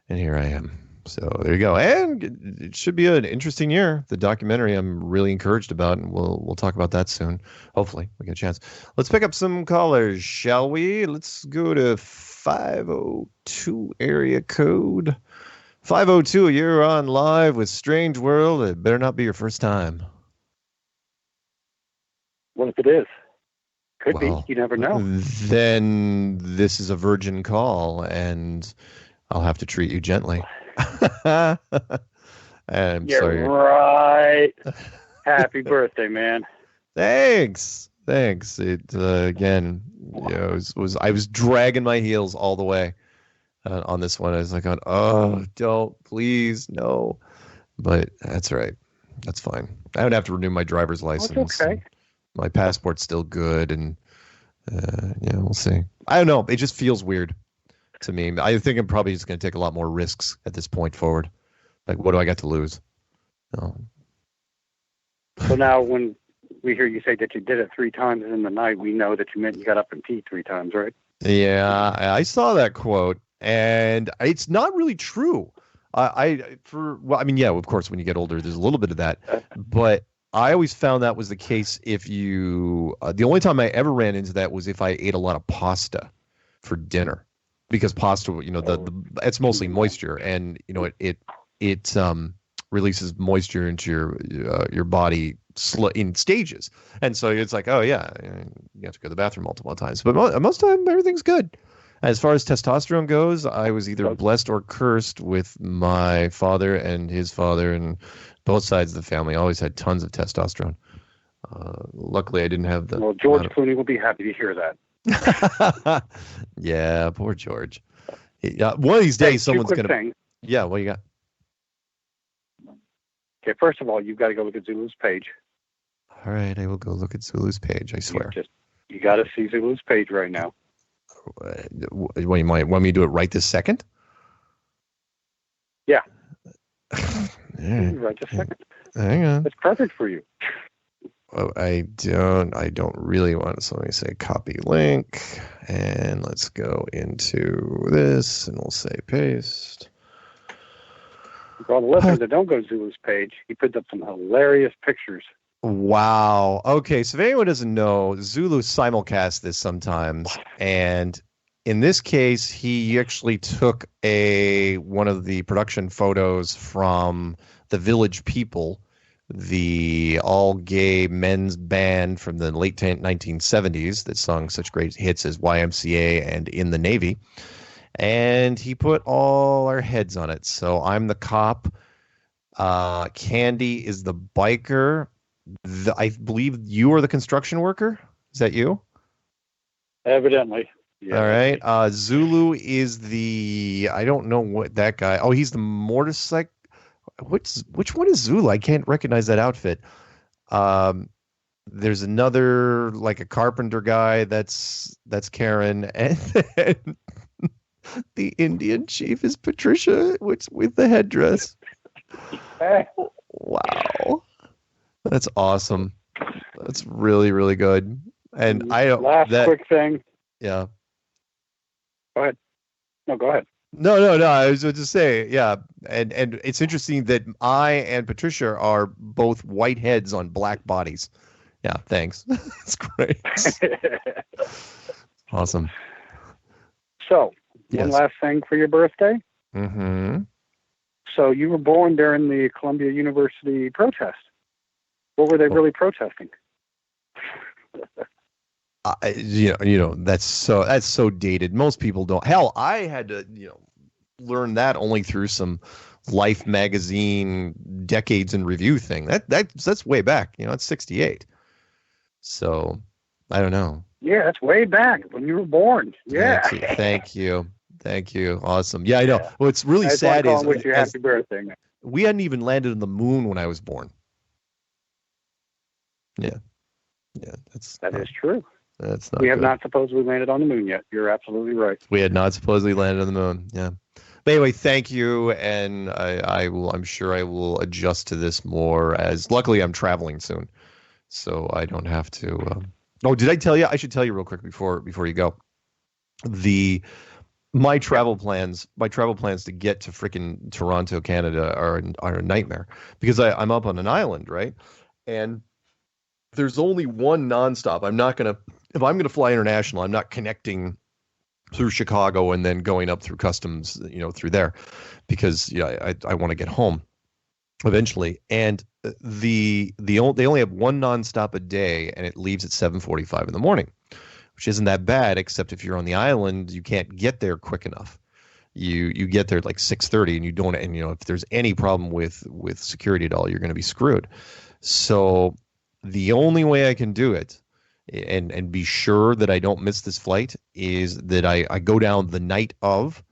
And here I am. So there you go. And it should be an interesting year. The documentary I'm really encouraged about, and we'll talk about that soon. Hopefully we get a chance. Let's pick up some callers, shall we? Let's go to 502 area code. 502, you're on live with Strange World. It better not be your first time. What if it is? Could be. You never know. Then this is a virgin call, and I'll have to treat you gently. I'm You're sorry. right. Happy birthday, man. Thanks. It again, I was dragging my heels all the way on this one. I was like, oh, don't, please, no. But that's all right. That's fine. I don't have to renew my driver's license. It's okay. My passport's still good, and we'll see. I don't know. It just feels weird to me. I think I'm probably just going to take a lot more risks at this point forward. Like, what do I got to lose? No. So now when we hear you say that you did it 3 times in the night, we know that you meant you got up and peed 3 times, right? Yeah, I saw that quote, and it's not really true. Yeah, of course, when you get older, there's a little bit of that, but I always found that was the case if you. The only time I ever ran into that was if I ate a lot of pasta for dinner. Because pasta, it's mostly moisture, and it releases moisture into your body in stages, and so it's like, oh yeah, you have to go to the bathroom multiple times, but most of the time everything's good. As far as testosterone goes, I was either blessed or cursed with my father and his father, and both sides of the family always had tons of testosterone. Luckily, I didn't have the. Well, George Clooney will be happy to hear that. Yeah, poor George. One of these days, someone's gonna. Things. Yeah, what you got? Okay, first of all, you've got to go look at Zulu's page. All right, I will go look at Zulu's page. I swear. You got to see Zulu's page right now. What, you want me to do it right this second? Yeah. Right. Right this second. Hang on. It's perfect for you. Oh, I don't really want to. So let me say copy link, and let's go into this, and we'll say paste. For all the listeners that don't go to Zulu's page, he puts up some hilarious pictures. Wow. Okay, so if anyone doesn't know, Zulu simulcasts this sometimes, and in this case, he actually took one of the production photos from the Village People, the all-gay men's band from the late 1970s that sung such great hits as YMCA and In the Navy, and he put all our heads on it. So I'm the cop. Candy is the biker. I believe you are the construction worker. Is that you? Evidently. Yeah. All right. Zulu is I don't know what that guy. Oh, he's the motorcycle. Which one is Zulu? I can't recognize that outfit. There's another, like a carpenter guy. That's Karen, and then the Indian chief is Patricia, with the headdress. Wow. That's awesome. That's really, really good. And I don't. Quick thing. Yeah. Go ahead. No, go ahead. No. I was going to say, yeah. And it's interesting that I and Patricia are both white heads on black bodies. Yeah, thanks. That's great. Awesome. So, one last thing for your birthday. Mm-hmm. So you were born during the Columbia University protest. What were they really protesting? That's so dated. Most people don't. Hell, I had to learn that only through some Life magazine decades in review thing. That's way back. It's 1968. So I don't know. Yeah, that's way back when you were born. Yeah. Thank you. Awesome. Yeah, I know. Yeah. What's really sad is wish you happy birthday, man. We hadn't even landed on the moon when I was born. Yeah. That is true. That's not. We have not supposedly landed on the moon yet. You're absolutely right. We had not supposedly landed on the moon. Yeah. But anyway, thank you, and I'm sure I will adjust to this more. As luckily, I'm traveling soon, so I don't have to. Did I tell you? I should tell you real quick before you go. My travel plans to get to frickin' Toronto, Canada, are a nightmare because I'm up on an island, right? And there's only one nonstop. If I'm gonna fly international, I'm not connecting through Chicago and then going up through customs, through there, because I want to get home eventually. And they only have one nonstop a day, and it leaves at 7:45 in the morning, which isn't that bad, except if you're on the island, you can't get there quick enough. You get there at like 6:30, and you don't. And if there's any problem with security at all, you're going to be screwed. So the only way I can do it and be sure that I don't miss this flight is that I go down the night of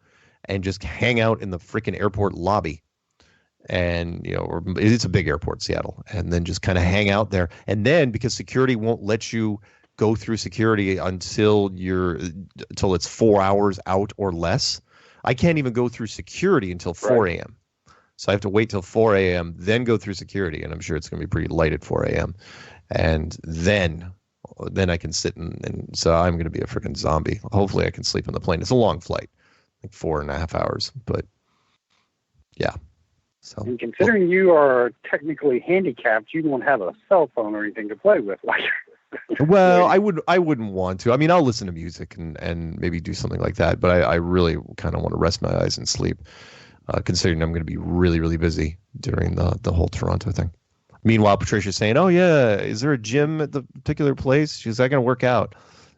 and just hang out in the freaking airport lobby. And, or it's a big airport, Seattle, and then just kind of hang out there. And then because security won't let you go through security until it's 4 hours out or less, I can't even go through security until 4 a.m. So I have to wait till 4 a.m., then go through security, and I'm sure it's going to be pretty light at 4 a.m. And then I can sit and so I'm going to be a freaking zombie. Hopefully I can sleep on the plane. It's a long flight, like 4.5 hours, but yeah. So, and considering you are technically handicapped, you won't have a cell phone or anything to play with. Well, I wouldn't want to. I mean, I'll listen to music and maybe do something like that, but I really kind of want to rest my eyes and sleep, considering I'm going to be really, really busy during the whole Toronto thing. Meanwhile, Patricia's saying, "Oh yeah, is there a gym at the particular place?" She's like, "I'm gonna work out."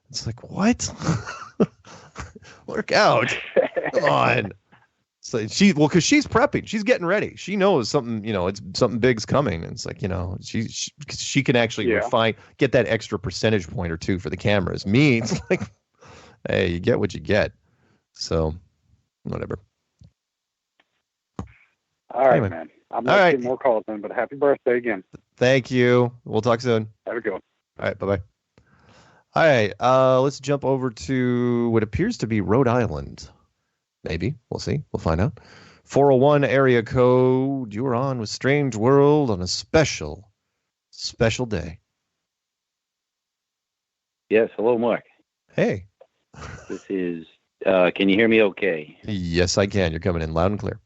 It's like, what? Work out? Come on. So because she's prepping, she's getting ready. She knows something, it's something big's coming. And it's like, she can actually get that extra percentage point or two for the cameras. Me, it's like, hey, you get what you get. So, whatever. All right, man. I'm going to get more calls in, but happy birthday again. Thank you. We'll talk soon. Have a good one. All right, bye-bye. All right, let's jump over to what appears to be Rhode Island. Maybe. We'll see. We'll find out. 401 area code. You are on with Strange World on a special day. Yes. Hello, Mark. Hey. This is, can you hear me okay? Yes, I can. You're coming in loud and clear.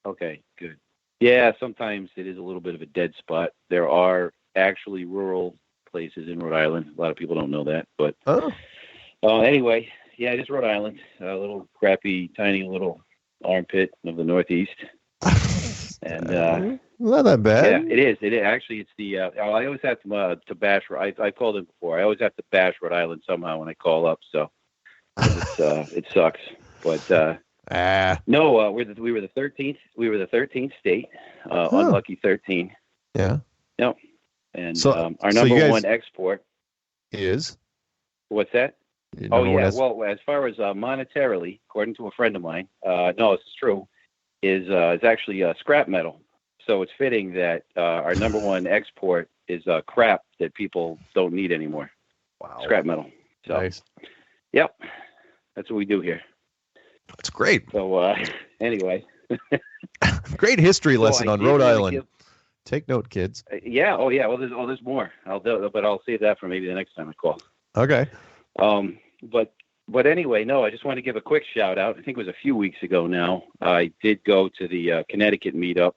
Okay, good. Yeah, sometimes it is a little bit of a dead spot. There are actually rural places in Rhode Island. A lot of people don't know that, but anyway, yeah, it is Rhode Island, a little crappy, tiny little armpit of the Northeast, and not that bad. yeah, it is. It is actually. It's the. I always have to bash. I called it before. I always have to bash Rhode Island somehow when I call up. So it sucks, but. No, we were the 13th. We were the 13th state. Unlucky 13. Yeah. Yep. And So- our so number you guys- one export is. What's that? Your Oh number one yeah. ex- Well, as far as monetarily, according to a friend of mine, no, this is true. Is actually scrap metal. So it's fitting that our number one export is crap that people don't need anymore. Wow. Scrap metal. So, Nice. Yep. That's what we do here. That's great. So anyway. Great history So lesson I on did Rhode really Island. give- Take note, kids. Yeah. Oh, yeah. Well, there's more. But I'll save that for maybe the next time I call. Okay. But anyway, no. I just want to give a quick shout out. I think it was a few weeks ago now. I did go to the Connecticut meetup,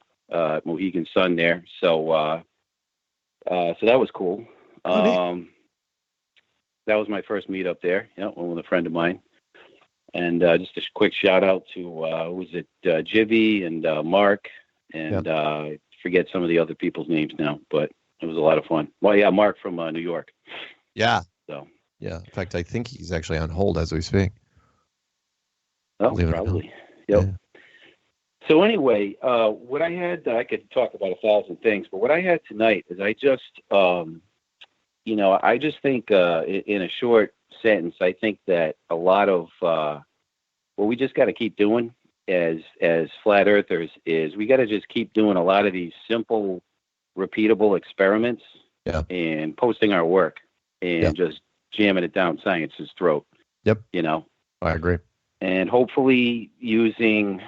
Mohegan Sun there. So that was cool. That was my first meetup there. Yeah, one with a friend of mine. And just a quick shout out to was it Jibby and Mark and I forget some of the other people's names now, but it was a lot of fun. Well, yeah, Mark from New York. Yeah. So. Yeah. In fact, I think he's actually on hold as we speak. Oh, Believe it or not. probably. Yep. So anyway, what I had, I could talk about 1,000 things, but what I had tonight is I just, I just think in a short sentence, I think that a lot of what we just got to keep doing as flat earthers is we got to just keep doing a lot of these simple, repeatable experiments and posting our work and just jamming it down science's throat. Yep. I agree. And hopefully using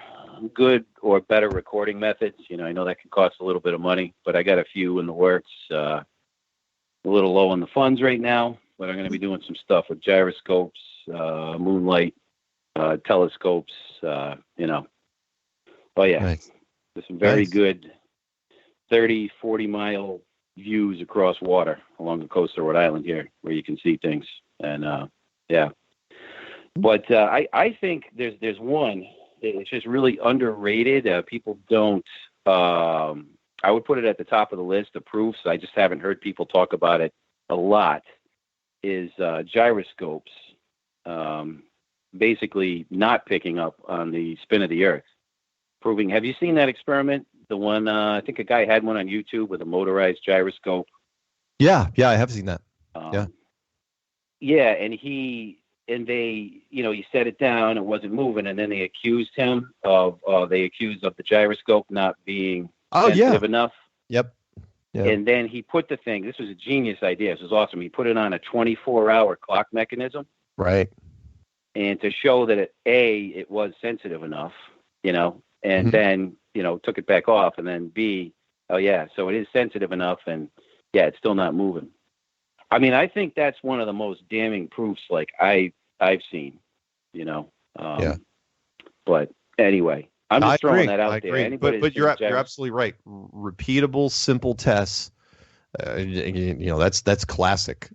good or better recording methods. I know that can cost a little bit of money, but I got a few in the works. A little low on the funds right now, but I'm going to be doing some stuff with gyroscopes, moonlight, telescopes, Oh yeah. Nice. There's some very Nice. good 30, 40 mile views across water along the coast of Rhode Island here where you can see things. And but I think there's one, it's just really underrated. People don't, I would put it at the top of the list of proofs. I just haven't heard people talk about it a lot, is gyroscopes basically not picking up on the spin of the earth. Proving, have you seen that experiment? The one, I think a guy had one on YouTube with a motorized gyroscope. Yeah, I have seen that. Yeah, and they, he set it down, it wasn't moving, and then they accused him of the gyroscope not being sensitive enough. Yep. Yeah. And then he put the thing, this was a genius idea, this was awesome. He put it on a 24-hour clock mechanism. Right. And to show that it was sensitive enough, and then, took it back off, and then B, so it is sensitive enough, and it's still not moving. I mean, I think that's one of the most damning proofs I've seen, But anyway, I'm just throwing that out there. Anybody But you're absolutely right. Repeatable, simple tests. That's classic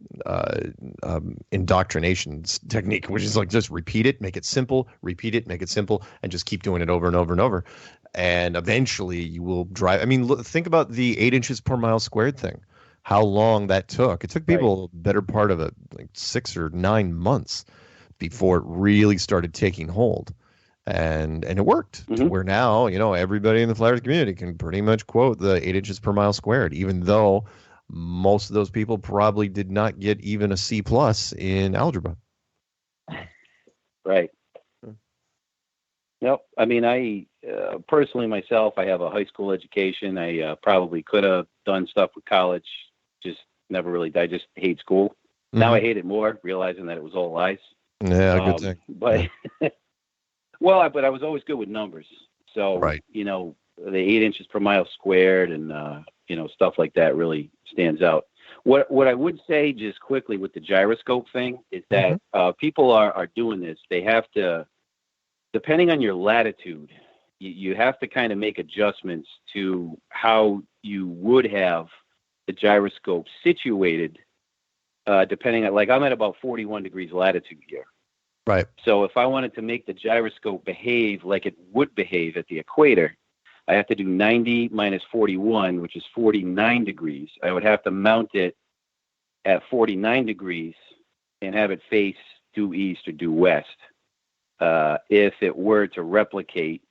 indoctrination technique, which is like just repeat it, make it simple, repeat it, make it simple, and just keep doing it over and over and over. And eventually you will drive. I mean, think about the 8 inches per mile squared thing. How long that took. It took people a better part of 6 or 9 months before it really started taking hold. And it worked to where now, everybody in the flat earth community can pretty much quote the 8 inches per mile squared, even though most of those people probably did not get even a C+ in algebra. Right. Nope. I mean, I personally myself, I have a high school education. I probably could have done stuff with college, just never really. I just hate school. Now I hate it more, realizing that it was all lies. Yeah, good thing. But well, but I was always good with numbers. So the 8 inches per mile squared and stuff like that really stands out. What I would say just quickly with the gyroscope thing is that people are doing this. They have to, depending on your latitude, you have to kind of make adjustments to how you would have the gyroscope situated, depending on, like, I'm at about 41 degrees latitude here. Right. So if I wanted to make the gyroscope behave like it would behave at the equator, I have to do 90 minus 41, which is 49 degrees. I would have to mount it at 49 degrees and have it face due east or due west. If it were to replicate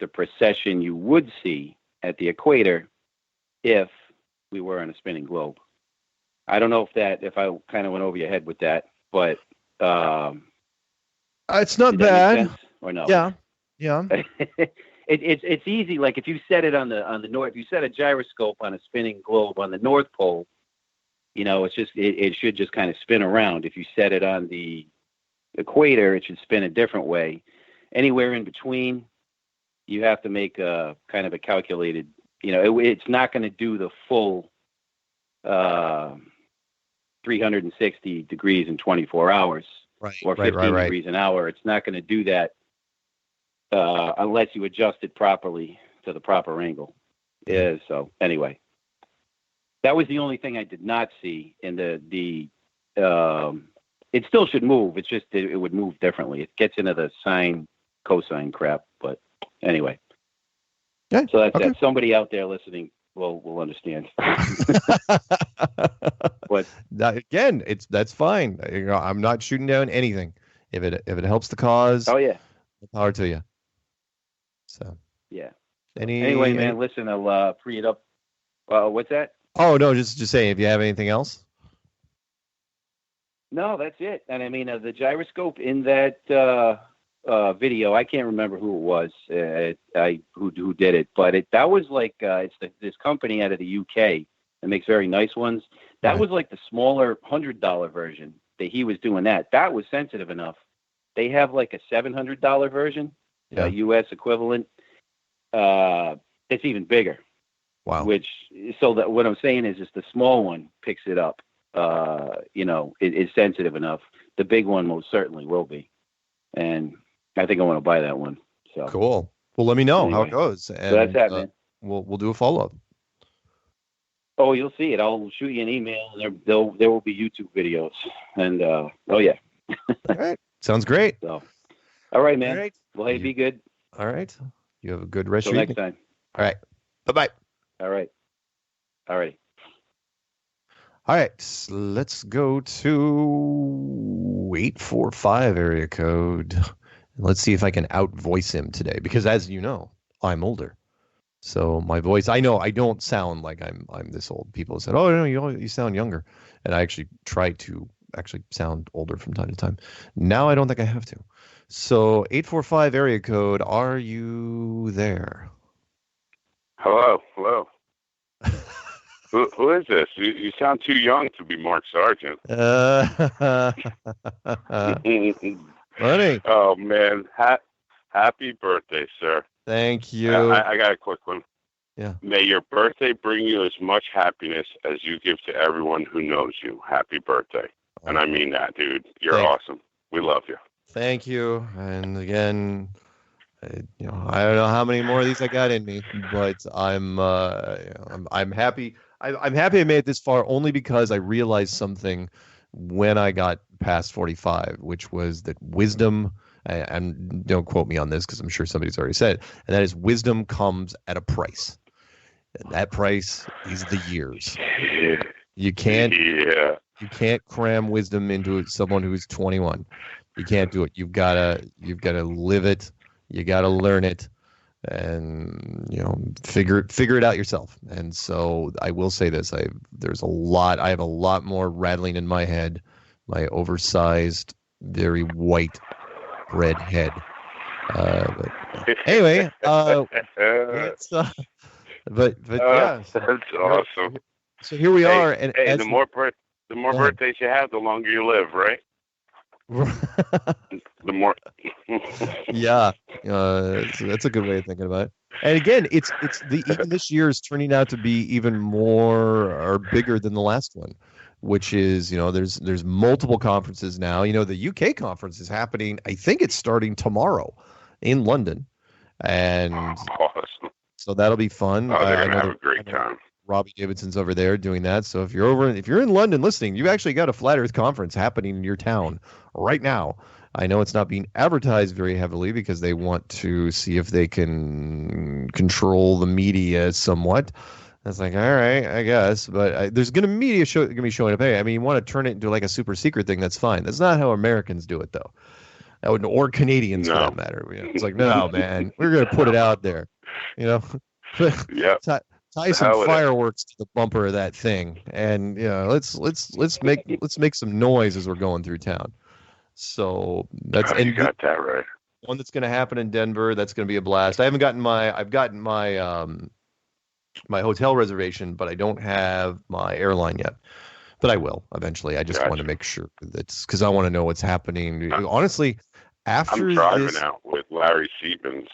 the precession you would see at the equator if we were on a spinning globe. I don't know if I kind of went over your head with that, but it's not bad. Or no? Yeah. It's easy. Like if you set it on the north, if you set a gyroscope on a spinning globe on the North Pole, it should just kind of spin around. If you set it on the equator, it should spin a different way. Anywhere in between, you have to make a kind of a calculated. It's not going to do the full 360 degrees in 24 hours, or 15 degrees an hour. It's not going to do that unless you adjust it properly to the proper angle. Yeah. So anyway, that was the only thing I did not see in the. It still should move. It's just it would move differently. It gets into the sine cosine crap, but anyway. Yeah. So that's that. Somebody out there listening will understand. But again, that's fine. I'm not shooting down anything. If it helps the cause, oh yeah, power to you. So yeah. Anyway, man, listen, I'll free it up. What's that? Oh no, just saying. If you have anything else. No, that's it. And I mean, the gyroscope in that video, I can't remember who it was, who did it, but that was like it's this company out of the UK that makes very nice ones. That was like the smaller $100 version that he was doing. That was sensitive enough. They have like a $700 version, US equivalent. It's even bigger. Wow. So that what I'm saying is just the small one picks it up. It's sensitive enough. The big one most certainly will be. And I think I want to buy that one. So cool. Well, let me know how it goes. And so that's that, man. We'll do a follow-up. Oh, you'll see it. I'll shoot you an email, and there will be YouTube videos. And oh yeah. All right. Sounds great. So, all right, man. All right. Well, hey, be good. All right. You have a good rest Till of your next time. All right. Bye-bye. All right. All right. All right. Let's go to 845 area code. Let's see if I can outvoice him today, because as you know, I'm older. So my voice, I know I don't sound like I'm this old. People said, "Oh no, you sound younger," and I actually try to sound older from time to time. Now I don't think I have to. So 845 area code, are you there? Hello. Who is this? You sound too young to be Mark Sargent. Funny. Oh man, happy birthday, sir. Thank you. I got a quick one. Yeah. May your birthday bring you as much happiness as you give to everyone who knows you. Happy birthday. And I mean that, dude. You're awesome. We love you. Thank you. And again, I don't know how many more of these I got in me, but I'm happy. I'm happy I made it this far only because I realized something when I got past 45, which was that wisdom, and don't quote me on this because I'm sure somebody's already said it, and that is wisdom comes at a price. And that price is the years. You can't cram wisdom into someone who's 21. You can't do it. You've gotta live it. You gotta learn it, and figure it out yourself. And so I will say this: I have a lot more rattling in my head. My oversized, very white bread head. But anyway, it's, but yeah, that's awesome. So here we are, and the more birthdays you have, the longer you live, right? The more. Yeah, so that's a good way of thinking about it. And again, even this year is turning out to be even more or bigger than the last one, which is there's multiple conferences now. The UK conference is happening. I think it's starting tomorrow in London, And awesome. So that'll be fun. Oh, they're gonna have a great time. Robbie Davidson's over there doing that. So if you're in London listening, you've actually got a Flat Earth conference happening in your town right now. I know it's not being advertised very heavily because they want to see if they can control the media somewhat. It's like, all right, I guess, but there's going to be showing up. Hey, I mean, you want to turn it into like a super secret thing? That's fine. That's not how Americans do it, though. Or Canadians, for that matter. You know, it's like, no, man, we're going to put it out there. You know, tie some fireworks to the bumper of that thing, and let's make some noise as we're going through town. So that's you got that right. One that's going to happen in Denver. That's going to be a blast. I've gotten my my hotel reservation, but I don't have my airline yet. But I will eventually. I just want to make sure that's because I want to know what's happening. Honestly, after I'm driving out with Larry Siebens.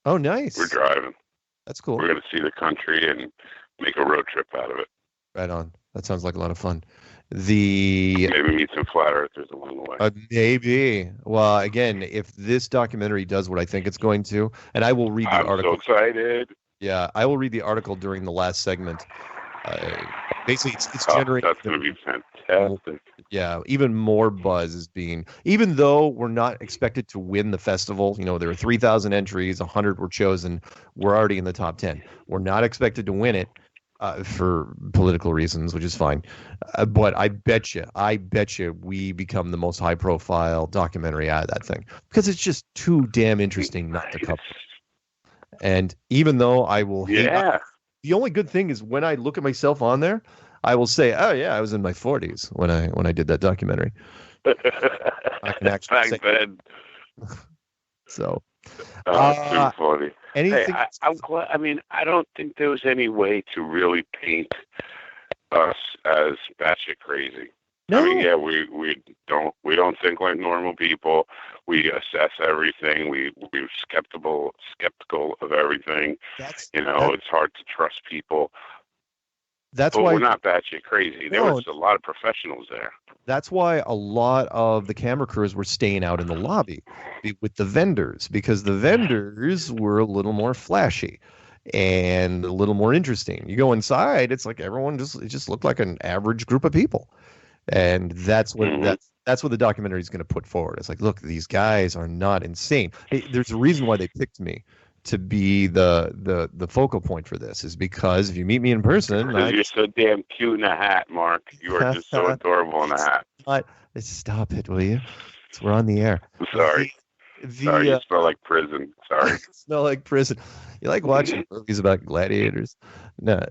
Oh, nice. We're driving. That's cool. We're going to see the country and make a road trip out of it. Right on. That sounds like a lot of fun. Maybe meet some flat earthers along the way. Maybe. Well, again, if this documentary does what I think it's going to, and I will read the article. I'm so excited. Yeah, I will read the article during the last segment. Basically, it's generating. That's going to be fantastic. Yeah, even more buzz is even though we're not expected to win the festival. You know, there were 3,000 entries, 100 were chosen. We're already in the top 10. We're not expected to win it for political reasons, which is fine. But I bet you we become the most high-profile documentary out of that thing because it's just too damn interesting not to cover. And even though I will hate the only good thing is when I look at myself on there, I will say, "Oh yeah, I was in my 40s when I did that documentary." I can actually say then. So, too funny. Anything? Hey, I'm glad. I mean, I don't think there was any way to really paint us as batshit crazy. No. I mean, yeah, we don't think like normal people. We assess everything. We're skeptical of everything. It's hard to trust people. But why we're not batshit crazy. There was a lot of professionals there. That's why a lot of the camera crews were staying out in the lobby with the vendors because the vendors were a little more flashy and a little more interesting. You go inside, it's like it just looked like an average group of people. And that's what that's what the documentary is going to put forward. It's like, look, these guys are not insane. Hey, there's a reason why they picked me to be the focal point for this is because if you meet me in person, you're so damn cute in a hat, Mark. You are just so adorable in a hat. Stop it, will you? We're on the air. Sorry. Sorry, you smell like prison. Sorry. Smell like prison. You like watching movies about gladiators? No.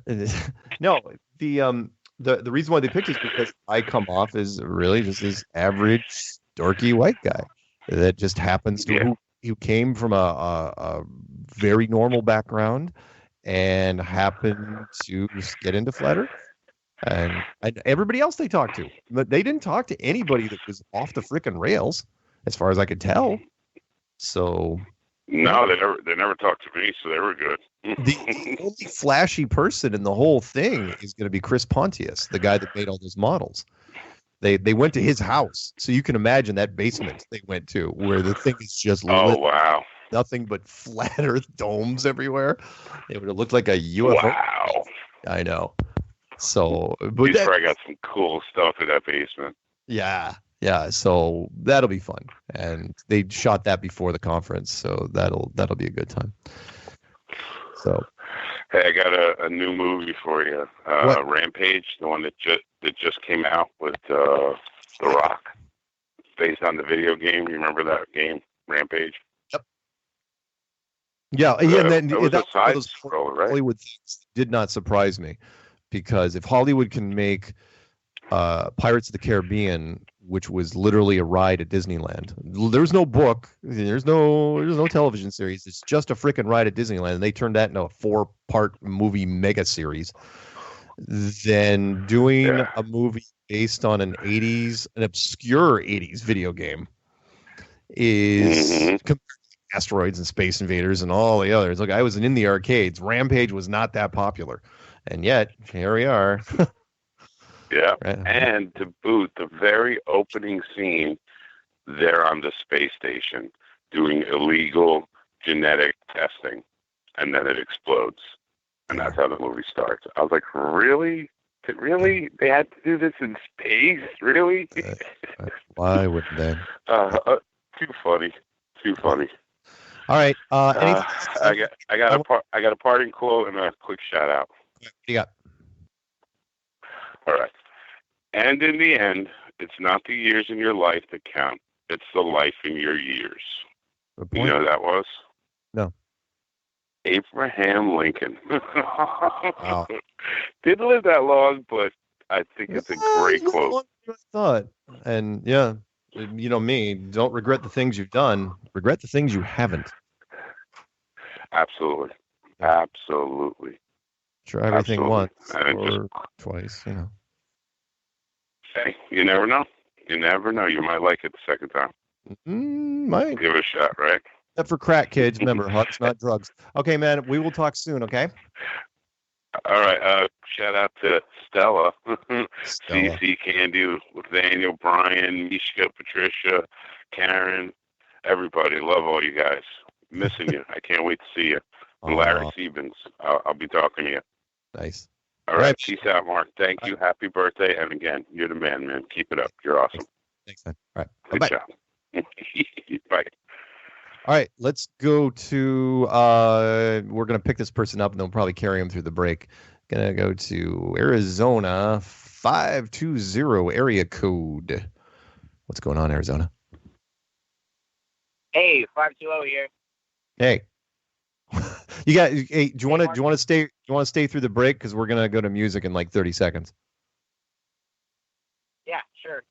The reason why they picked is because I come off as really just this average dorky white guy that just happens to who came from a very normal background and happened to just get into flat earth. And everybody else they talked to, but they didn't talk to anybody that was off the frickin' rails, as far as I could tell. So no, they never talked to me, so they were good. The only flashy person in the whole thing is going to be Chris Pontius, the guy that made all those models. They went to his house, so you can imagine that basement they went to, where the thing is just nothing but flat Earth domes everywhere. It would have looked like a UFO. Wow, I know. So, but he's probably got some cool stuff in that basement. Yeah. So that'll be fun, and they shot that before the conference, so that'll be a good time. So, hey, I got a new movie for you, Rampage, the one that just came out with The Rock, based on the video game. You remember that game, Rampage? Yep. Yeah, and then that was a side scroller, right? Hollywood things did not surprise me, because if Hollywood can make Pirates of the Caribbean, which was literally a ride at Disneyland. There's no book. There's no television series. It's just a freaking ride at Disneyland. And they turned that into a 4-part movie mega series. Then doing a movie based on an obscure 80s video game is Asteroids and Space Invaders and all the others. Look, I was in the arcades. Rampage was not that popular. And yet, here we are. Yeah, and to boot, the very opening scene, they're on the space station doing illegal genetic testing, and then it explodes, and that's how the movie starts. I was like, really? Really? They had to do this in space? Really? Why wouldn't they? Too funny. All right. I got a parting quote and a quick shout out. What do you got? All right. And in the end, it's not the years in your life that count. It's the life in your years. You know who that was? No. Abraham Lincoln. Wow. Didn't live that long, but I think it's a great quote. I thought. And yeah, you know me, don't regret the things you've done. Regret the things you haven't. Absolutely. Try everything once and or twice, you know. Hey, you never know. You might like it the second time. Might. Give it a shot, right? Except for crack, kids. Remember, hugs, not drugs. Okay, man, we will talk soon, okay? All right. Shout out to Stella. CC Candy, Nathaniel, Brian, Mishka, Patricia, Karen, everybody. Love all you guys. Missing you. I can't wait to see you. And Larry Siebens. I'll be talking to you. Nice. All right. Peace out, Mark. Thank you. Happy birthday. And again, you're the man. Keep it up. You're awesome. Thanks, man. All right. Good Bye-bye. job. Bye. All right, let's go to, we're going to pick this person up and they'll probably carry him through the break. Going to go to Arizona, 520 area code. What's going on, Arizona? Hey, 520 here. Hey. Hey, do you want to stay through the break? Because we're going to go to music in like 30 seconds. Yeah, sure.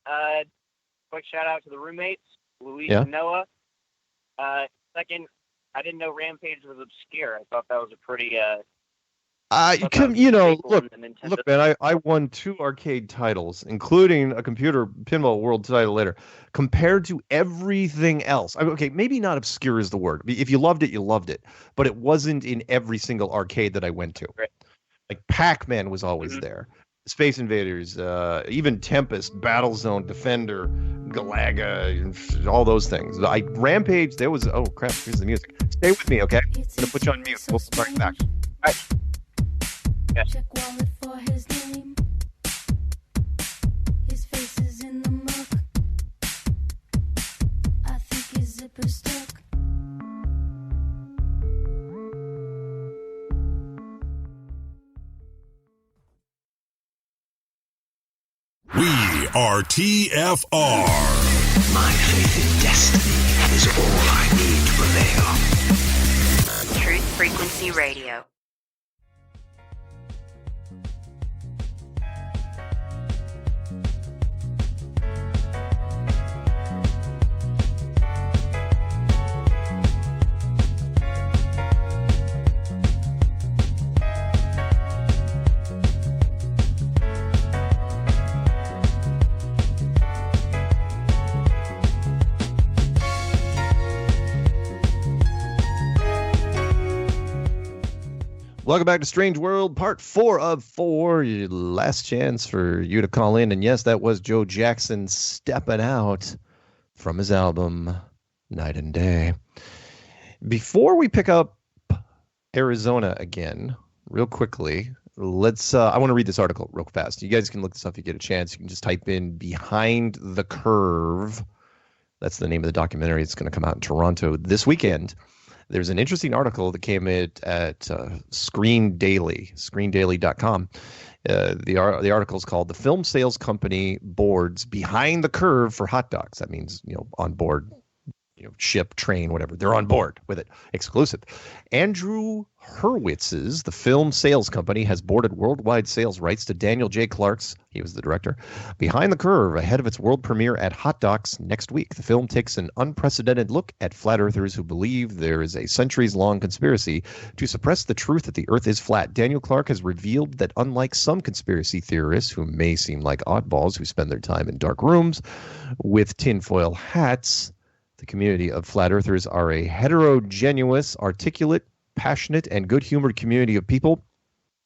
Quick shout out to the roommates, Luis and Noah. Second, I didn't know Rampage was obscure. I thought that was a pretty look, man, I won 2 arcade titles, including a computer pinball world title later. Compared to everything else, okay, maybe not obscure is the word. If you loved it, you loved it, but it wasn't in every single arcade that I went to. Right. Like Pac-Man was always there. Space Invaders, even Tempest, Battlezone, Defender, Galaga, and all those things. Rampage, there was, oh crap, here's the music. Stay with me, okay? I'm going to put you on mute. We'll be right back. All right. Yes. Check wallet for his name. His face is in the muck. I think his zipper's stuck. We are TFR. My faith in destiny is all I need to prevail. Truth Frequency Radio. Welcome back to Strange World, part 4 of 4. Your last chance for you to call in. And yes, that was Joe Jackson stepping out from his album, Night and Day. Before we pick up Arizona again, real quickly, I want to read this article real fast. You guys can look this up if you get a chance. You can just type in Behind the Curve. That's the name of the documentary. It's going to come out in Toronto this weekend. There's an interesting article that came at Screen Daily, screendaily.com. The article is called "The Film Sales Company Boards Behind the Curve for Hot Dogs." That means, on board, ship, train, whatever. They're on board with it. Exclusive. Andrew Hurwitz's The Film Sales Company has boarded worldwide sales rights to Daniel J. Clark's, he was the director, Behind the Curve ahead of its world premiere at Hot Docs next week. The film takes an unprecedented look at flat earthers who believe there is a centuries-long conspiracy to suppress the truth that the earth is flat. Daniel Clark has revealed that unlike some conspiracy theorists who may seem like oddballs who spend their time in dark rooms with tinfoil hats, the community of flat earthers are a heterogeneous, articulate, passionate, and good-humored community of people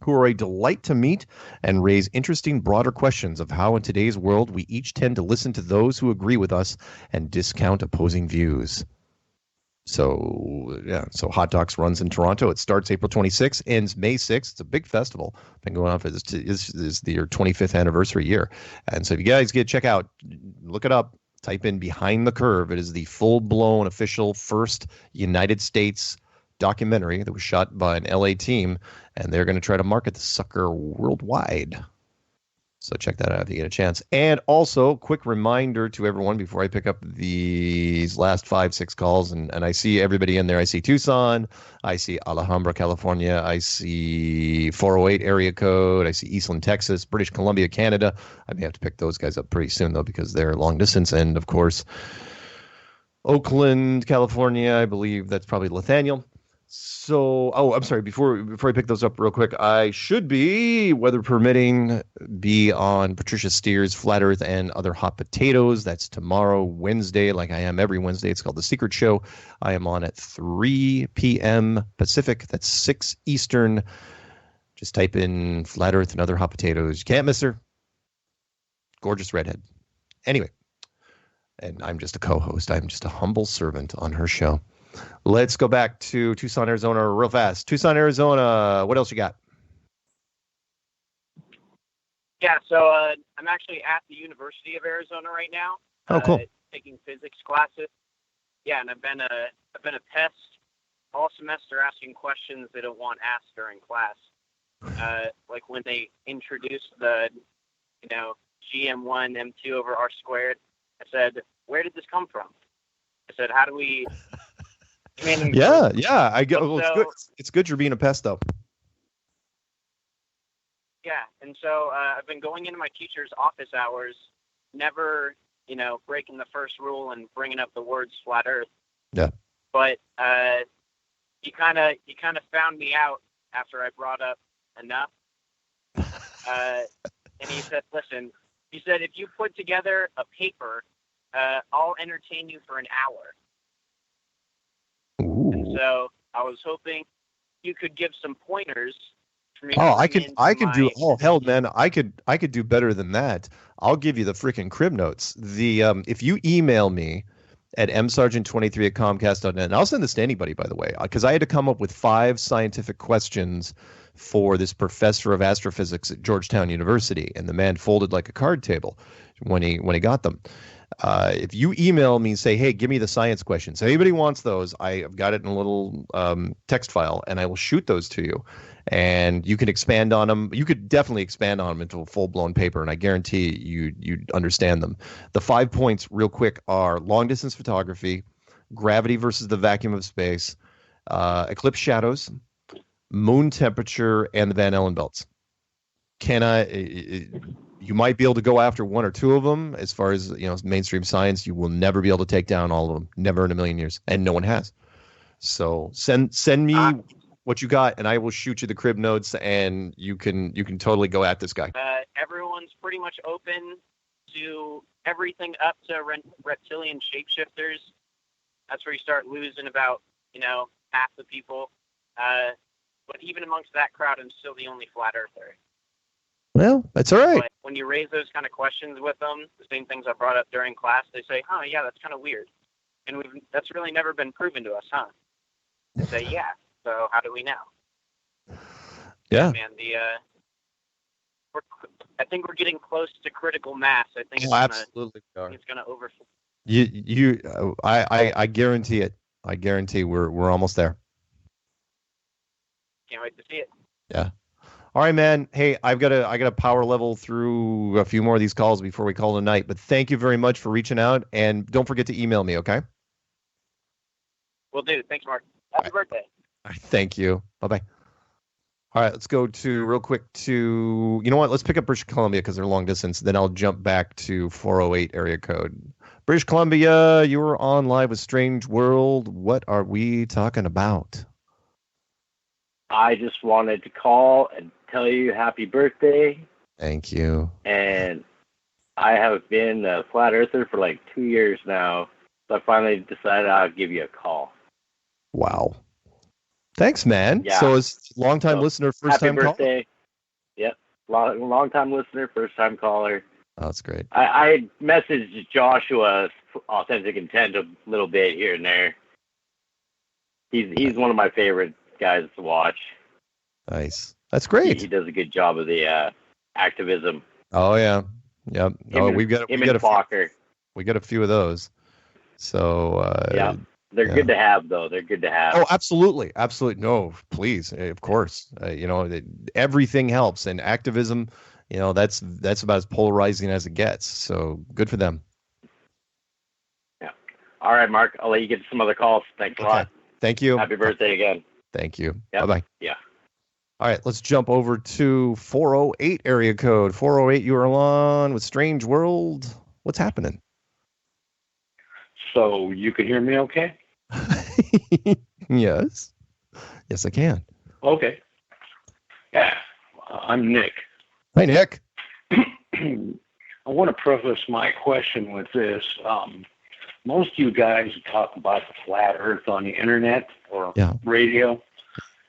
who are a delight to meet and raise interesting, broader questions of how in today's world we each tend to listen to those who agree with us and discount opposing views. So, yeah, so Hot Docs runs in Toronto. It starts April 26th, ends May 6th. It's a big festival. Been going on for this is the 25th anniversary year. And so if you guys check out, look it up, type in Behind the Curve. It is the full-blown official first United States documentary that was shot by an LA team, and they're going to try to market the sucker worldwide. So check that out if you get a chance. And also, quick reminder to everyone before I pick up these last 5-6 calls, and I see everybody in there. I see Tucson, I see Alhambra, California, I see 408 area code, I see Eastland, Texas, British Columbia, Canada. I may have to pick those guys up pretty soon, though, because they're long distance. And, of course, Oakland, California, I believe that's probably Nathaniel. So, I'm sorry, before I pick those up real quick, I should be, weather permitting, be on Patricia Steers' Flat Earth and Other Hot Potatoes. That's tomorrow, Wednesday, like I am every Wednesday. It's called The Secret Show. I am on at 3 p.m. Pacific. That's 6 Eastern. Just type in Flat Earth and Other Hot Potatoes. You can't miss her. Gorgeous redhead. Anyway, and I'm just a co-host. I'm just a humble servant on her show. Let's go back to Tucson, Arizona real fast. Tucson, Arizona, what else you got? Yeah, so I'm actually at the University of Arizona right now. Oh, cool. Taking physics classes. Yeah, and I've been a pest all semester asking questions they don't want asked during class. Like when they introduced the, GM1 M2 over R squared, I said, where did this come from? I said, how do we... Yeah. I get. Well, it's good. It's good you're being a pest, though. Yeah, and so I've been going into my teacher's office hours, never, breaking the first rule and bringing up the words flat Earth. Yeah. But he kind of found me out after I brought up enough. And he said, "Listen," he said, "if you put together a paper, I'll entertain you for an hour." Ooh. And so I was hoping you could give some pointers for me. I could do. Oh hell, man! I could do better than that. I'll give you the freaking crib notes. The if you email me at msargent23@comcast.net, and I'll send this to anybody, by the way, because I had to come up with 5 scientific questions for this professor of astrophysics at Georgetown University, and the man folded like a card table when he got them. If you email me and say, hey, give me the science questions, if anybody wants those, I've got it in a little text file, and I will shoot those to you. And you can expand on them. You could definitely expand on them into a full-blown paper, and I guarantee you'd understand them. The 5 points, real quick, are long-distance photography, gravity versus the vacuum of space, eclipse shadows, moon temperature, and the Van Allen belts. You might be able to go after 1 or 2 of them. As far as mainstream science, you will never be able to take down all of them. Never in a million years, and no one has. So send me what you got, and I will shoot you the crib notes, and you can totally go at this guy. Everyone's pretty much open to everything up to reptilian shapeshifters. That's where you start losing about half the people. But even amongst that crowd, I'm still the only flat earther. Well, that's all right. But when you raise those kind of questions with them, the same things I brought up during class, they say, "Huh, yeah, that's kind of weird," and that's really never been proven to us, huh? They say, "Yeah." So how do we know? Yeah. Man, I think we're getting close to critical mass. I think absolutely it's going to overflow. I guarantee it. I guarantee we're almost there. Can't wait to see it. Yeah. All right, man. Hey, I got to power level through a few more of these calls before we call it a night. But thank you very much for reaching out, and don't forget to email me, okay? Will do. Thanks, Mark. Happy birthday. All right, thank you. Bye-bye. All right, let's go to real quick to, you know what? Let's pick up British Columbia because they're long distance. Then I'll jump back to 408 area code. British Columbia, you were on live with Strange World. What are we talking about? I just wanted to call and tell you happy birthday. Thank you. And I have been a flat earther for like 2 years now, so I finally decided I'll give you a call. Wow. Thanks, man. Yeah. So it's long-time listener, first-time caller? Happy birthday. Yep. Long-time listener, first-time caller. Oh, that's great. I messaged Joshua's Authentic Intent a little bit here and there. He's one of my favorite guys to watch. Nice. That's great. He does a good job of the activism. Oh yeah. Yep. We got a few of those. So yeah, they're good to have though. They're good to have. Oh, absolutely, absolutely. No, please, of course. Everything helps, and activism. That's about as polarizing as it gets. So good for them. Yeah. All right, Mark. I'll let you get to some other calls. Thanks a lot. Thank you. Happy birthday again. Thank you. Yep. Bye bye. Yeah. All right, let's jump over to 408 area code. 408, you are on with Strange World. What's happening? So you can hear me okay? Yes. Yes, I can. Okay. Yeah, I'm Nick. Hi, Nick. I want to preface my question with this. Most of you guys talk about the flat earth on the internet or radio.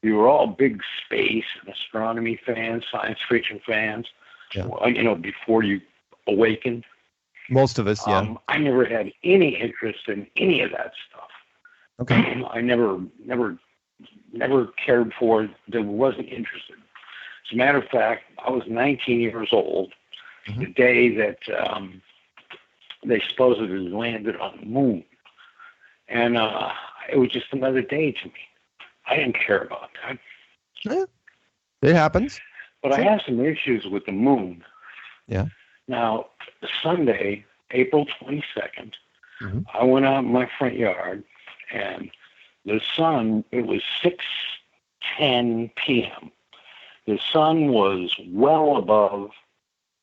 You were all big space and astronomy fans, science fiction fans, before you awakened. Most of us, yeah. I never had any interest in any of that stuff. Okay. I never cared for it. There wasn't interested. As a matter of fact, I was 19 years old the day that they supposedly landed on the moon. And it was just another day to me. I didn't care about that. Yeah, it happens. But I have some issues with the moon. Yeah. Now, Sunday, April 22nd, I went out in my front yard, and the sun, it was 6:10 p.m. The sun was well above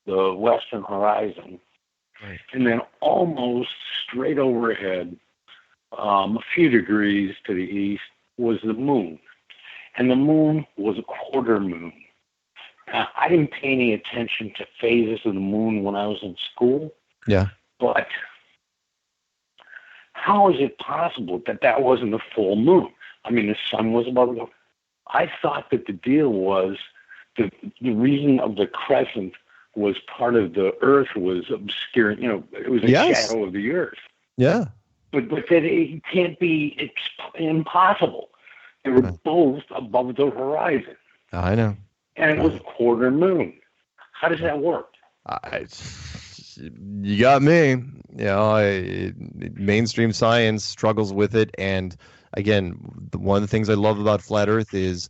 the western horizon, and then almost straight overhead, a few degrees to the east, was the moon. And the moon was a quarter moon. Now, I didn't pay any attention to phases of the moon when I was in school. Yeah. But how is it possible that that wasn't a full moon? I mean, the sun was above the... I thought that the deal was the reason of the crescent was part of the earth was obscuring, it was a shadow of the earth. Yeah. But that it can't be, it's impossible. They were both above the horizon. I know. And it was a quarter moon. How does that work? You got me. Mainstream science struggles with it. And again, one of the things I love about Flat Earth is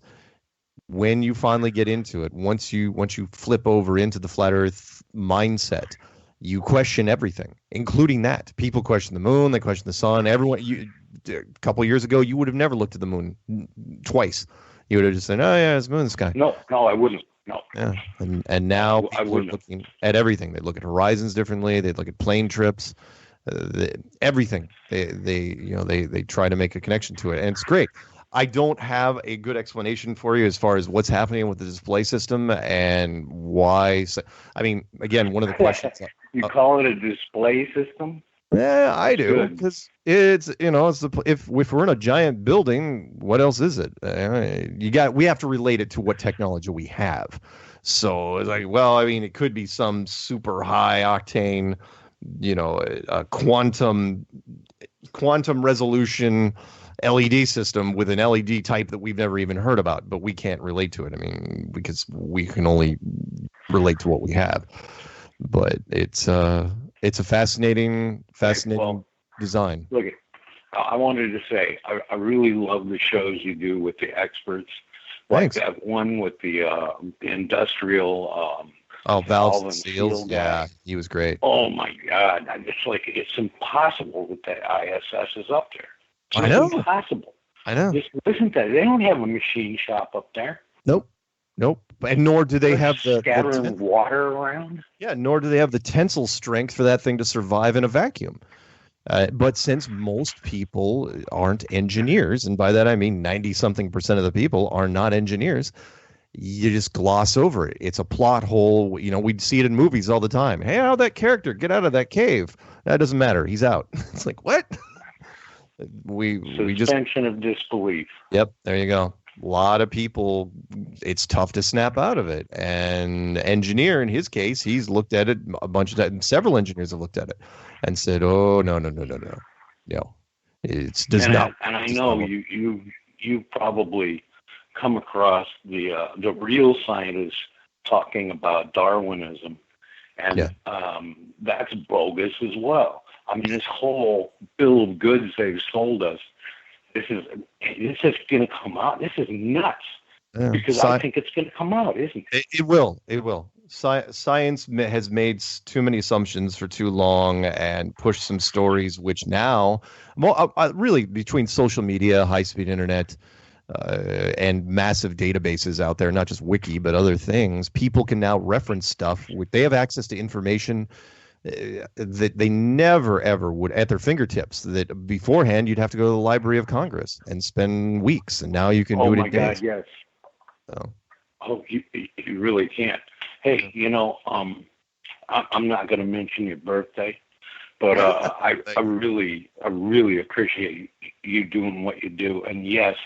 when you finally get into it, once you flip over into the Flat Earth mindset, you question everything, including that. People question the moon, they question the sun. Everyone, a couple of years ago, you would have never looked at the moon twice. You would have just said, "Oh yeah, it's moon in the sky." No, I wouldn't. No. Yeah, and now people are looking at everything. They look at horizons differently. They look at plane trips, everything. They try to make a connection to it, and it's great. I don't have a good explanation for you as far as what's happening with the display system and why. I mean, again, one of the questions. You call it a display system? Yeah, I do, because it's if we're in a giant building, what else is it? We have to relate it to what technology we have. So it's like, well, I mean, it could be some super high octane, a quantum resolution LED system with an LED type that we've never even heard about, but we can't relate to it. I mean, because we can only relate to what we have. But it's a fascinating design. Look, I wanted to say I really love the shows you do with the experts. Like that one with the industrial. Valves and Seals. Yeah, he was great. Oh my God! It's impossible that the ISS is up there. I know. It's impossible. I know. Just listen to that. They don't have a machine shop up there. Nope. And nor do they have the scattering water around. Yeah, nor do they have the tensile strength for that thing to survive in a vacuum. But since most people aren't engineers, and by that I mean 90-something% of the people are not engineers, you just gloss over it. It's a plot hole. We'd see it in movies all the time. Hey, how'd that character get out of that cave? That doesn't matter. He's out. It's like, what? we just suspension of disbelief. Yep, there you go. A lot of people, it's tough to snap out of it. And engineer, in his case, he's looked at it a bunch of times. Several engineers have looked at it and said, "Oh, no. It does not. And I know you probably come across the real scientists talking about Darwinism, and that's bogus as well. I mean, this whole bill of goods they've sold us, this is going to come out. This is nuts. Yeah. Because I think it's going to come out, isn't it? It will. It will. Science has made too many assumptions for too long and pushed some stories which now, really between social media, high-speed internet, and massive databases out there, not just Wiki, but other things, people can now reference stuff. They have access to information that they never, ever would at their fingertips. That beforehand, you'd have to go to the Library of Congress and spend weeks, and now you can do it in days. Oh, my God, yes. So. Oh, you really can't. Hey, I'm not going to mention your birthday, but I really appreciate you doing what you do. And yes,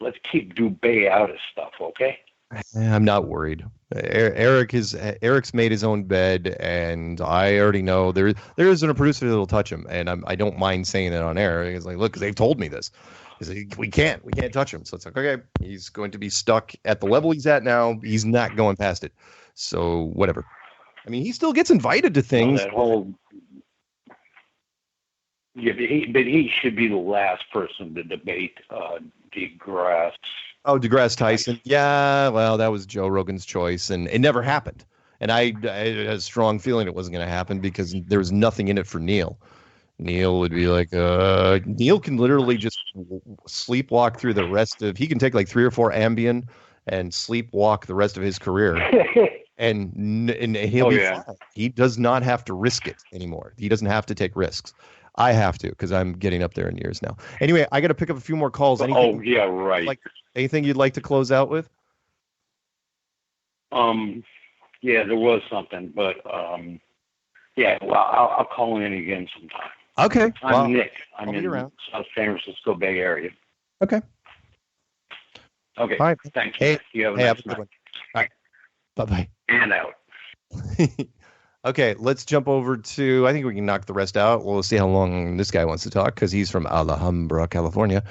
let's keep Dubé out of stuff, okay? I'm not worried. Eric's made his own bed, and I already know there isn't a producer that'll touch him, and I don't mind saying it on air. It's like, look, because they've told me this. We can't touch him. So it's like, okay, he's going to be stuck at the level he's at now. He's not going past it. So whatever. I mean, he still gets invited to things. But he should be the last person to debate deGrasse. Oh, deGrasse Tyson. Yeah, well, that was Joe Rogan's choice, and it never happened. And I had a strong feeling it wasn't going to happen because there was nothing in it for Neil. Neil would be like, Neil can literally just sleepwalk through the rest of, he can take like 3 or 4 Ambien and sleepwalk the rest of his career. and he'll be fine. He does not have to risk it anymore. He doesn't have to take risks. I have to, because I'm getting up there in years now. Anyway, I got to pick up a few more calls. Anything, right. Anything you'd like to close out with? Yeah, there was something, but yeah, well, I'll call in again sometime. Okay. I'm Nick. I'm in the South San Francisco Bay Area. Okay. Okay. All right. Thank you. Hey, you have a have nice a good night. one. All right. Bye-bye. And out. Okay, let's jump over to, I think we can knock the rest out. We'll see how long this guy wants to talk, because he's from Alhambra, California.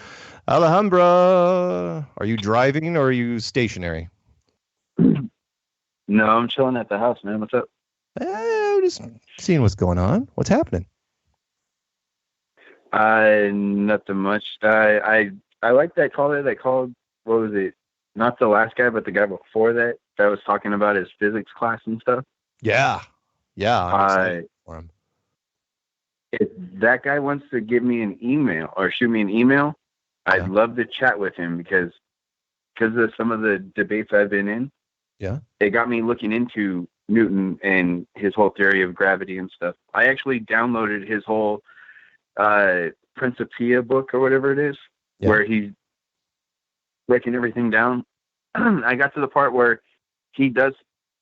Alhambra, are you driving or are you stationary? No, I'm chilling at the house, man. What's up? Just seeing what's going on. What's happening? Nothing much. I like that call that they called, what was it? Not the last guy, but the guy before that was talking about his physics class and stuff. Yeah. Yeah. I'm excited for him. If that guy wants to give me an email or shoot me an email, I'd love to chat with him because of some of the debates I've been in. Yeah. It got me looking into Newton and his whole theory of gravity and stuff. I actually downloaded his whole Principia book or whatever it is, where he's breaking everything down. I got to the part where he does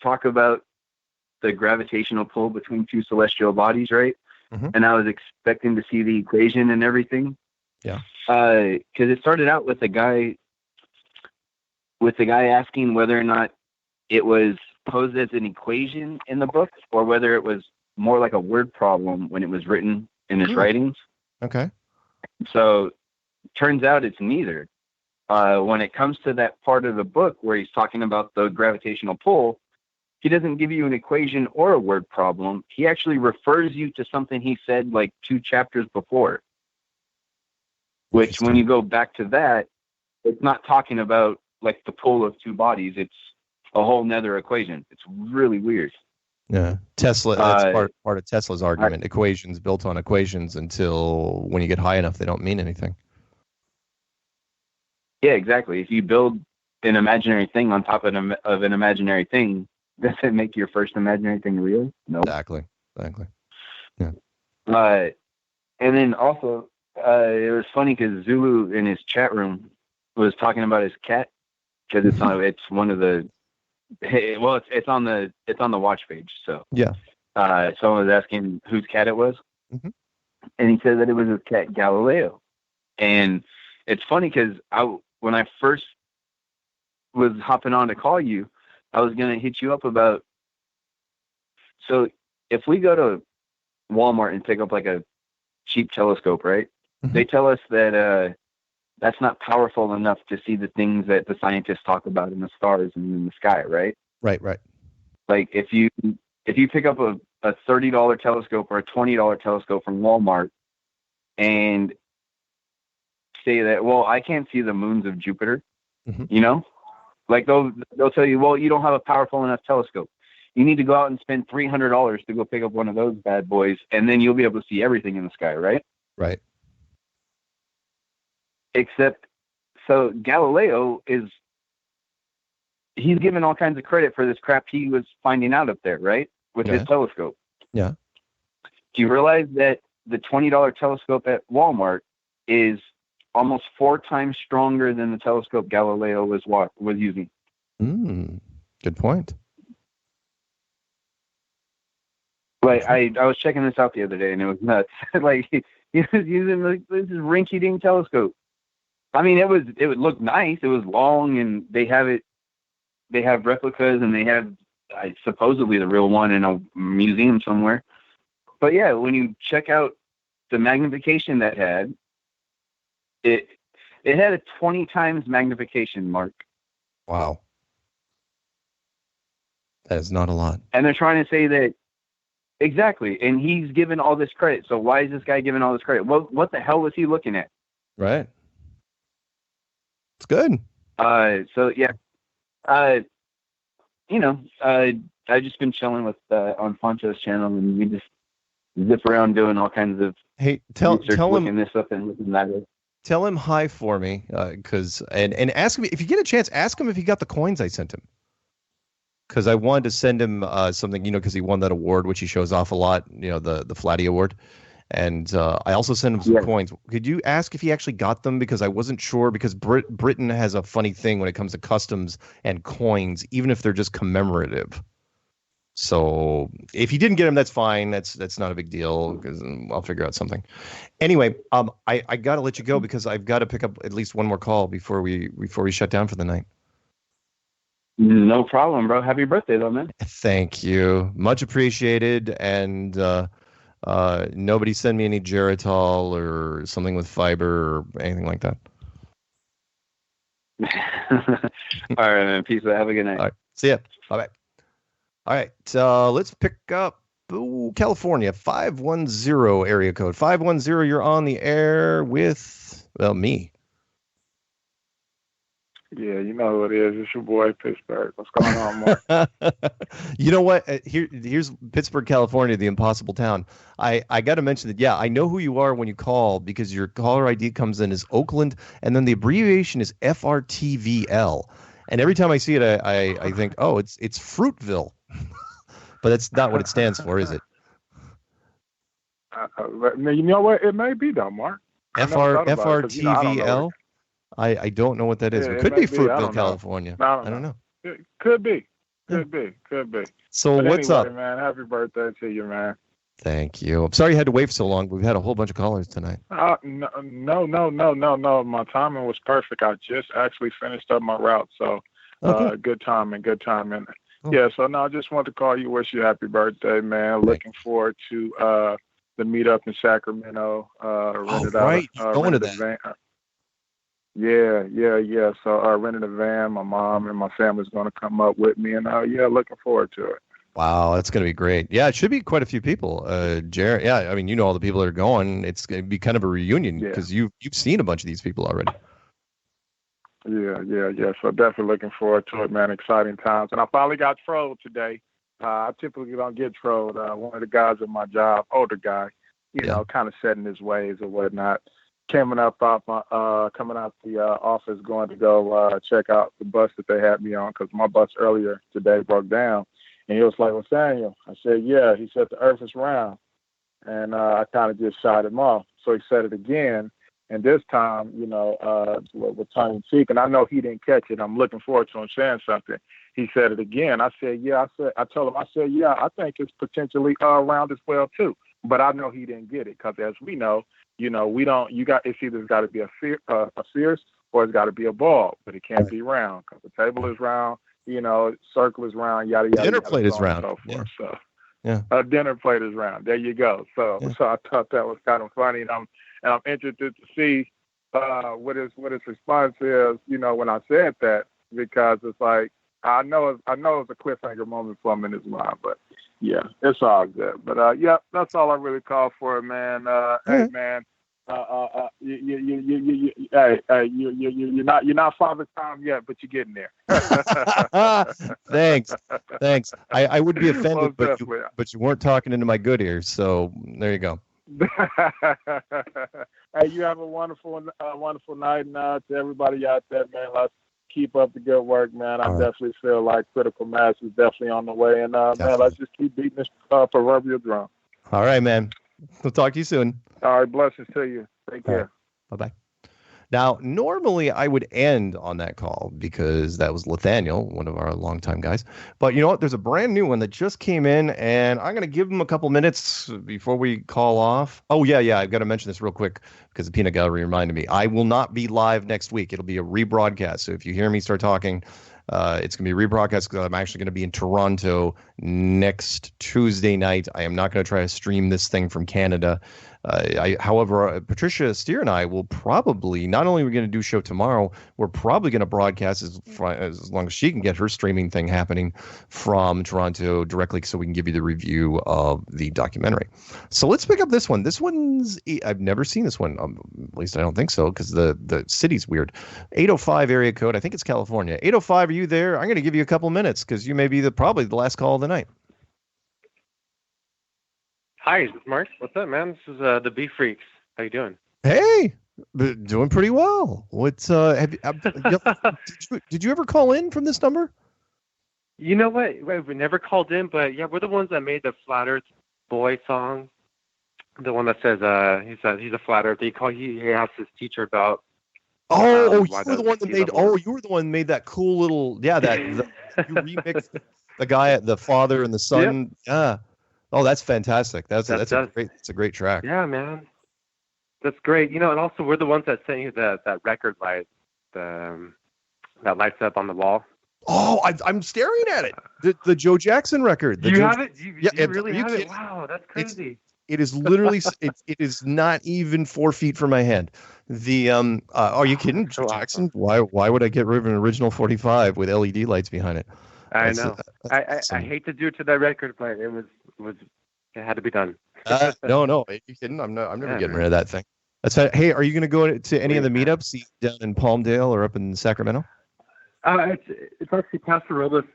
talk about the gravitational pull between two celestial bodies, right? Mm-hmm. And I was expecting to see the equation and everything. Yeah. Because it started out with the guy asking whether or not it was posed as an equation in the book or whether it was more like a word problem when it was written in his writings. Okay. So turns out it's neither. When it comes to that part of the book where he's talking about the gravitational pull, he doesn't give you an equation or a word problem. He actually refers you to something he said like 2 chapters before, which when you go back to that, it's not talking about like the pull of 2 bodies. It's a whole nother equation. It's really weird. Yeah. Tesla, that's part of Tesla's argument. Equations built on equations until when you get high enough, they don't mean anything. Yeah, exactly. If you build an imaginary thing on top of an imaginary thing, does it make your first imaginary thing real? No. Exactly. Yeah. And then also, it was funny because Zulu in his chat room was talking about his cat because it's one of the it's on the watch page. So yeah, someone was asking whose cat it was, mm-hmm. and he said that it was his cat Galileo. And it's funny because when I first was hopping on to call you, I was going to hit you up about, so if we go to Walmart and pick up like a cheap telescope, right? They tell us that that's not powerful enough to see the things that the scientists talk about in the stars and in the sky, right? Right. Like if you pick up a $30 telescope or a $20 telescope from Walmart and say that, well, I can't see the moons of Jupiter, you know, like they'll tell you, well, you don't have a powerful enough telescope. You need to go out and spend $300 to go pick up one of those bad boys, and then you'll be able to see everything in the sky, right? Right. Except, so Galileo he's given all kinds of credit for this crap he was finding out up there, right? With his telescope. Yeah. Do you realize that the $20 telescope at Walmart is almost 4 times stronger than the telescope Galileo was using? Good point. Like I was checking this out the other day, and it was nuts. Like he was using this rinky-dink telescope. I mean, it would look nice. It was long, and they have replicas, and they have supposedly the real one in a museum somewhere. But yeah, when you check out the magnification that had, it had a 20 times magnification, Mark. Wow. That is not a lot. And they're trying to say that, exactly, and he's given all this credit. So why is this guy giving all this credit? What the hell was he looking at? Right. It's good. So yeah. I've just been chilling with on Pontius' channel, and we just zip around doing all kinds of tell looking him this up and looking that up. Tell him hi for me, and ask him if you get a chance. Ask him if he got the coins I sent him, because I wanted to send him something, because he won that award, which he shows off a lot, the Flatty Award. And I also sent him some coins. Could you ask if he actually got them? Because I wasn't sure, because Britain has a funny thing when it comes to customs and coins, even if they're just commemorative. So if he didn't get them, that's fine. That's not a big deal, because I'll figure out something. Anyway, I got to let you go, because I've got to pick up at least one more call before we shut down for the night. No problem, bro. Happy birthday, though, man. Thank you. Much appreciated. And nobody send me any Geritol or something with fiber or anything like that. All right, man. Peace. Have a good night. All right. See ya. Bye-bye. All right. Let's pick up California, 510 area code. 510, you're on the air with, me. Yeah, you know who it is. It's your boy, Pittsburgh. What's going on, Mark? You know what? Here's Pittsburgh, California, the impossible town. I got to mention that, I know who you are when you call, because your caller ID comes in as Oakland, and then the abbreviation is FRTVL. And every time I see it, I think, oh, it's Fruitville. But that's not what it stands for, is it? You know what? It may be, though, Mark. FRTVL? I don't know what that is. Yeah, it could be Fruitville, know. California. I don't know. It could be. Could be. So but what's anyway, up? Man, happy birthday to you, man. Thank you. I'm sorry you had to wait for so long. We've had a whole bunch of callers tonight. No. My timing was perfect. I just actually finished up my route, so good timing. Oh. Yeah, so no, I just wanted to call you, wish you happy birthday, man. Looking forward to the meetup in Sacramento. Right, going to that. Van. Yeah. So I rented a van. My mom and my family's going to come up with me, and looking forward to it. Wow, that's going to be great. Yeah, it should be quite a few people. Jared, I mean, all the people that are going. It's going to be kind of a reunion, because you've seen a bunch of these people already. Yeah. So definitely looking forward to it, man. Exciting times. And I finally got trolled today. I typically don't get trolled. One of the guys at my job, older guy, kind of set in his ways or whatnot, coming out the office, going to go check out the bus that they had me on, because my bus earlier today broke down. And he was like, "Well, Samuel," I said, "Yeah." He said, "The earth is round." And I kind of just shot him off. So he said it again. And this time, with tongue in cheek, and I know he didn't catch it. I'm looking forward to him saying something. He said it again. I said, "Yeah." I told him, "I think it's potentially round as well too." But I know he didn't get it, because as we know, it's either got to be a fierce or it's got to be a ball, but it can't be round, because the table is round, circle is round, yada yada. Dinner plate is round. So forth. Yeah. So a dinner plate is round. There you go. So I thought that was kind of funny, and I'm interested to see what his response is. When I said that, because it's like I know it's a cliffhanger moment for him in his mind, but yeah, it's all good. But yeah, that's all I really call for, man. Hey, man. You're not Father Time yet, but you're getting there. Thanks. I would be offended, but you weren't talking into my good ears, so there you go. Hey, you have a wonderful night, and to everybody out there, man, let's keep up the good work, man. I definitely feel like critical mass is definitely on the way, and man, let's just keep beating this proverbial drum. All right, man. We'll talk to you soon. All right, blessings to you. Take care. Bye-bye. Now, normally I would end on that call because that was Nathaniel, one of our longtime guys. But you know what? There's a brand new one that just came in, and I'm going to give him a couple minutes before we call off. Oh, yeah. I've got to mention this real quick because the Peanut Gallery reminded me. I will not be live next week. It'll be a rebroadcast. So if you hear me start talking, it's going to be rebroadcast because I'm actually going to be in Toronto next Tuesday night. I am not going to try to stream this thing from Canada. However, Patricia Steer and I will probably, not only are we going to do a show tomorrow, we're probably going to broadcast as long as she can get her streaming thing happening from Toronto directly so we can give you the review of the documentary. So let's pick up this one. This one's, I've never seen this one, at least I don't think so, because the city's weird. 805 area code, I think it's California. 805, are you there? I'm going to give you a couple minutes because you may be probably the last call of the night. Hi, Mark. What's up, man? This is the Beef Freaks. How you doing? Hey, doing pretty well. What's did you ever call in from this number? You know what? We never called in, but yeah, we're the ones that made the Flat Earth Boy song. The one that says he's a flat earth. He asked his teacher about. You were the one that made. Oh, you were the one that made that cool little. Yeah, you remixed the guy, the father and the son. Yep. Yeah. Oh, that's fantastic. That's a great track. Yeah, man. That's great. And also we're the ones that sent you that record light, that lights up on the wall. Oh, I'm staring at it. The Joe Jackson record. You have it? You really have it? Wow, that's crazy. It is literally it is not even 4 feet from my head. Are you kidding, Joe Jackson? Why would I get rid of an original 45 with LED lights behind it? I know. I hate to do it to that record, but it had to be done. No. Are you kidding? I'm never getting rid of that thing. Hey, are you going to go to any of the meetups down in Palmdale or up in Sacramento? It's actually Paso Robles,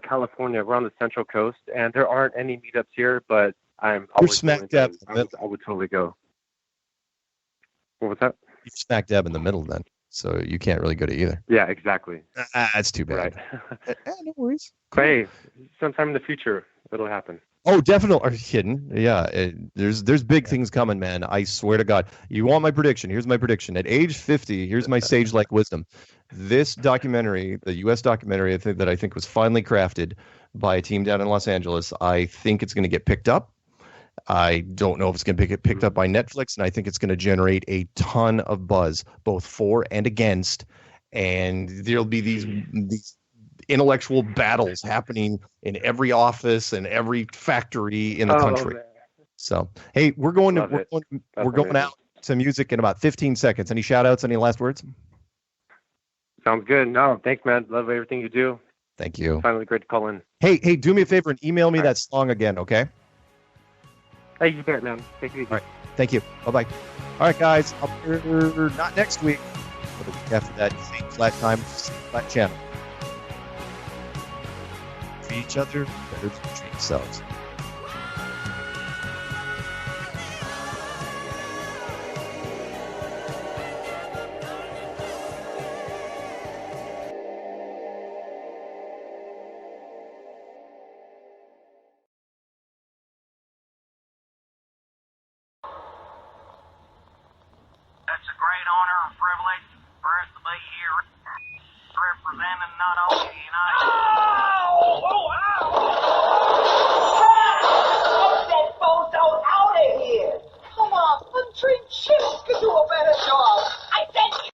California. We're on the Central Coast, and there aren't any meetups here, but You're smack dab. I would totally go. What was that? You're smack dab in the middle then, so you can't really go to either. Yeah, exactly. That's too bad. Right. No worries. Cool. Hey, sometime in the future, it'll happen. Oh, definitely. Are you kidding? Yeah, there's big things coming, man. I swear to God. You want my prediction? Here's my prediction. At age 50, here's my sage-like wisdom. This documentary, the U.S. documentary, that I think was finally crafted by a team down in Los Angeles, I think it's going to get picked up. I don't know if it's going to get picked up by Netflix, and I think it's going to generate a ton of buzz, both for and against. And there'll be these intellectual battles happening in every office and every factory in the country. Man. So, hey, we're going out to music in about 15 seconds. Any shout outs? Any last words? Sounds good. No, thanks, man. Love everything you do. Thank you. It's finally great to call in. Hey, do me a favor and email me that song again, okay? Hey, you bet, man. Take it easy. All right. Thank you. Bye-bye. All right, guys. I'll be here not next week, but the week after that, same flat time, same flat channel. Treat each other better than treat yourselves. It's a great honor and privilege for us to be here representing not only the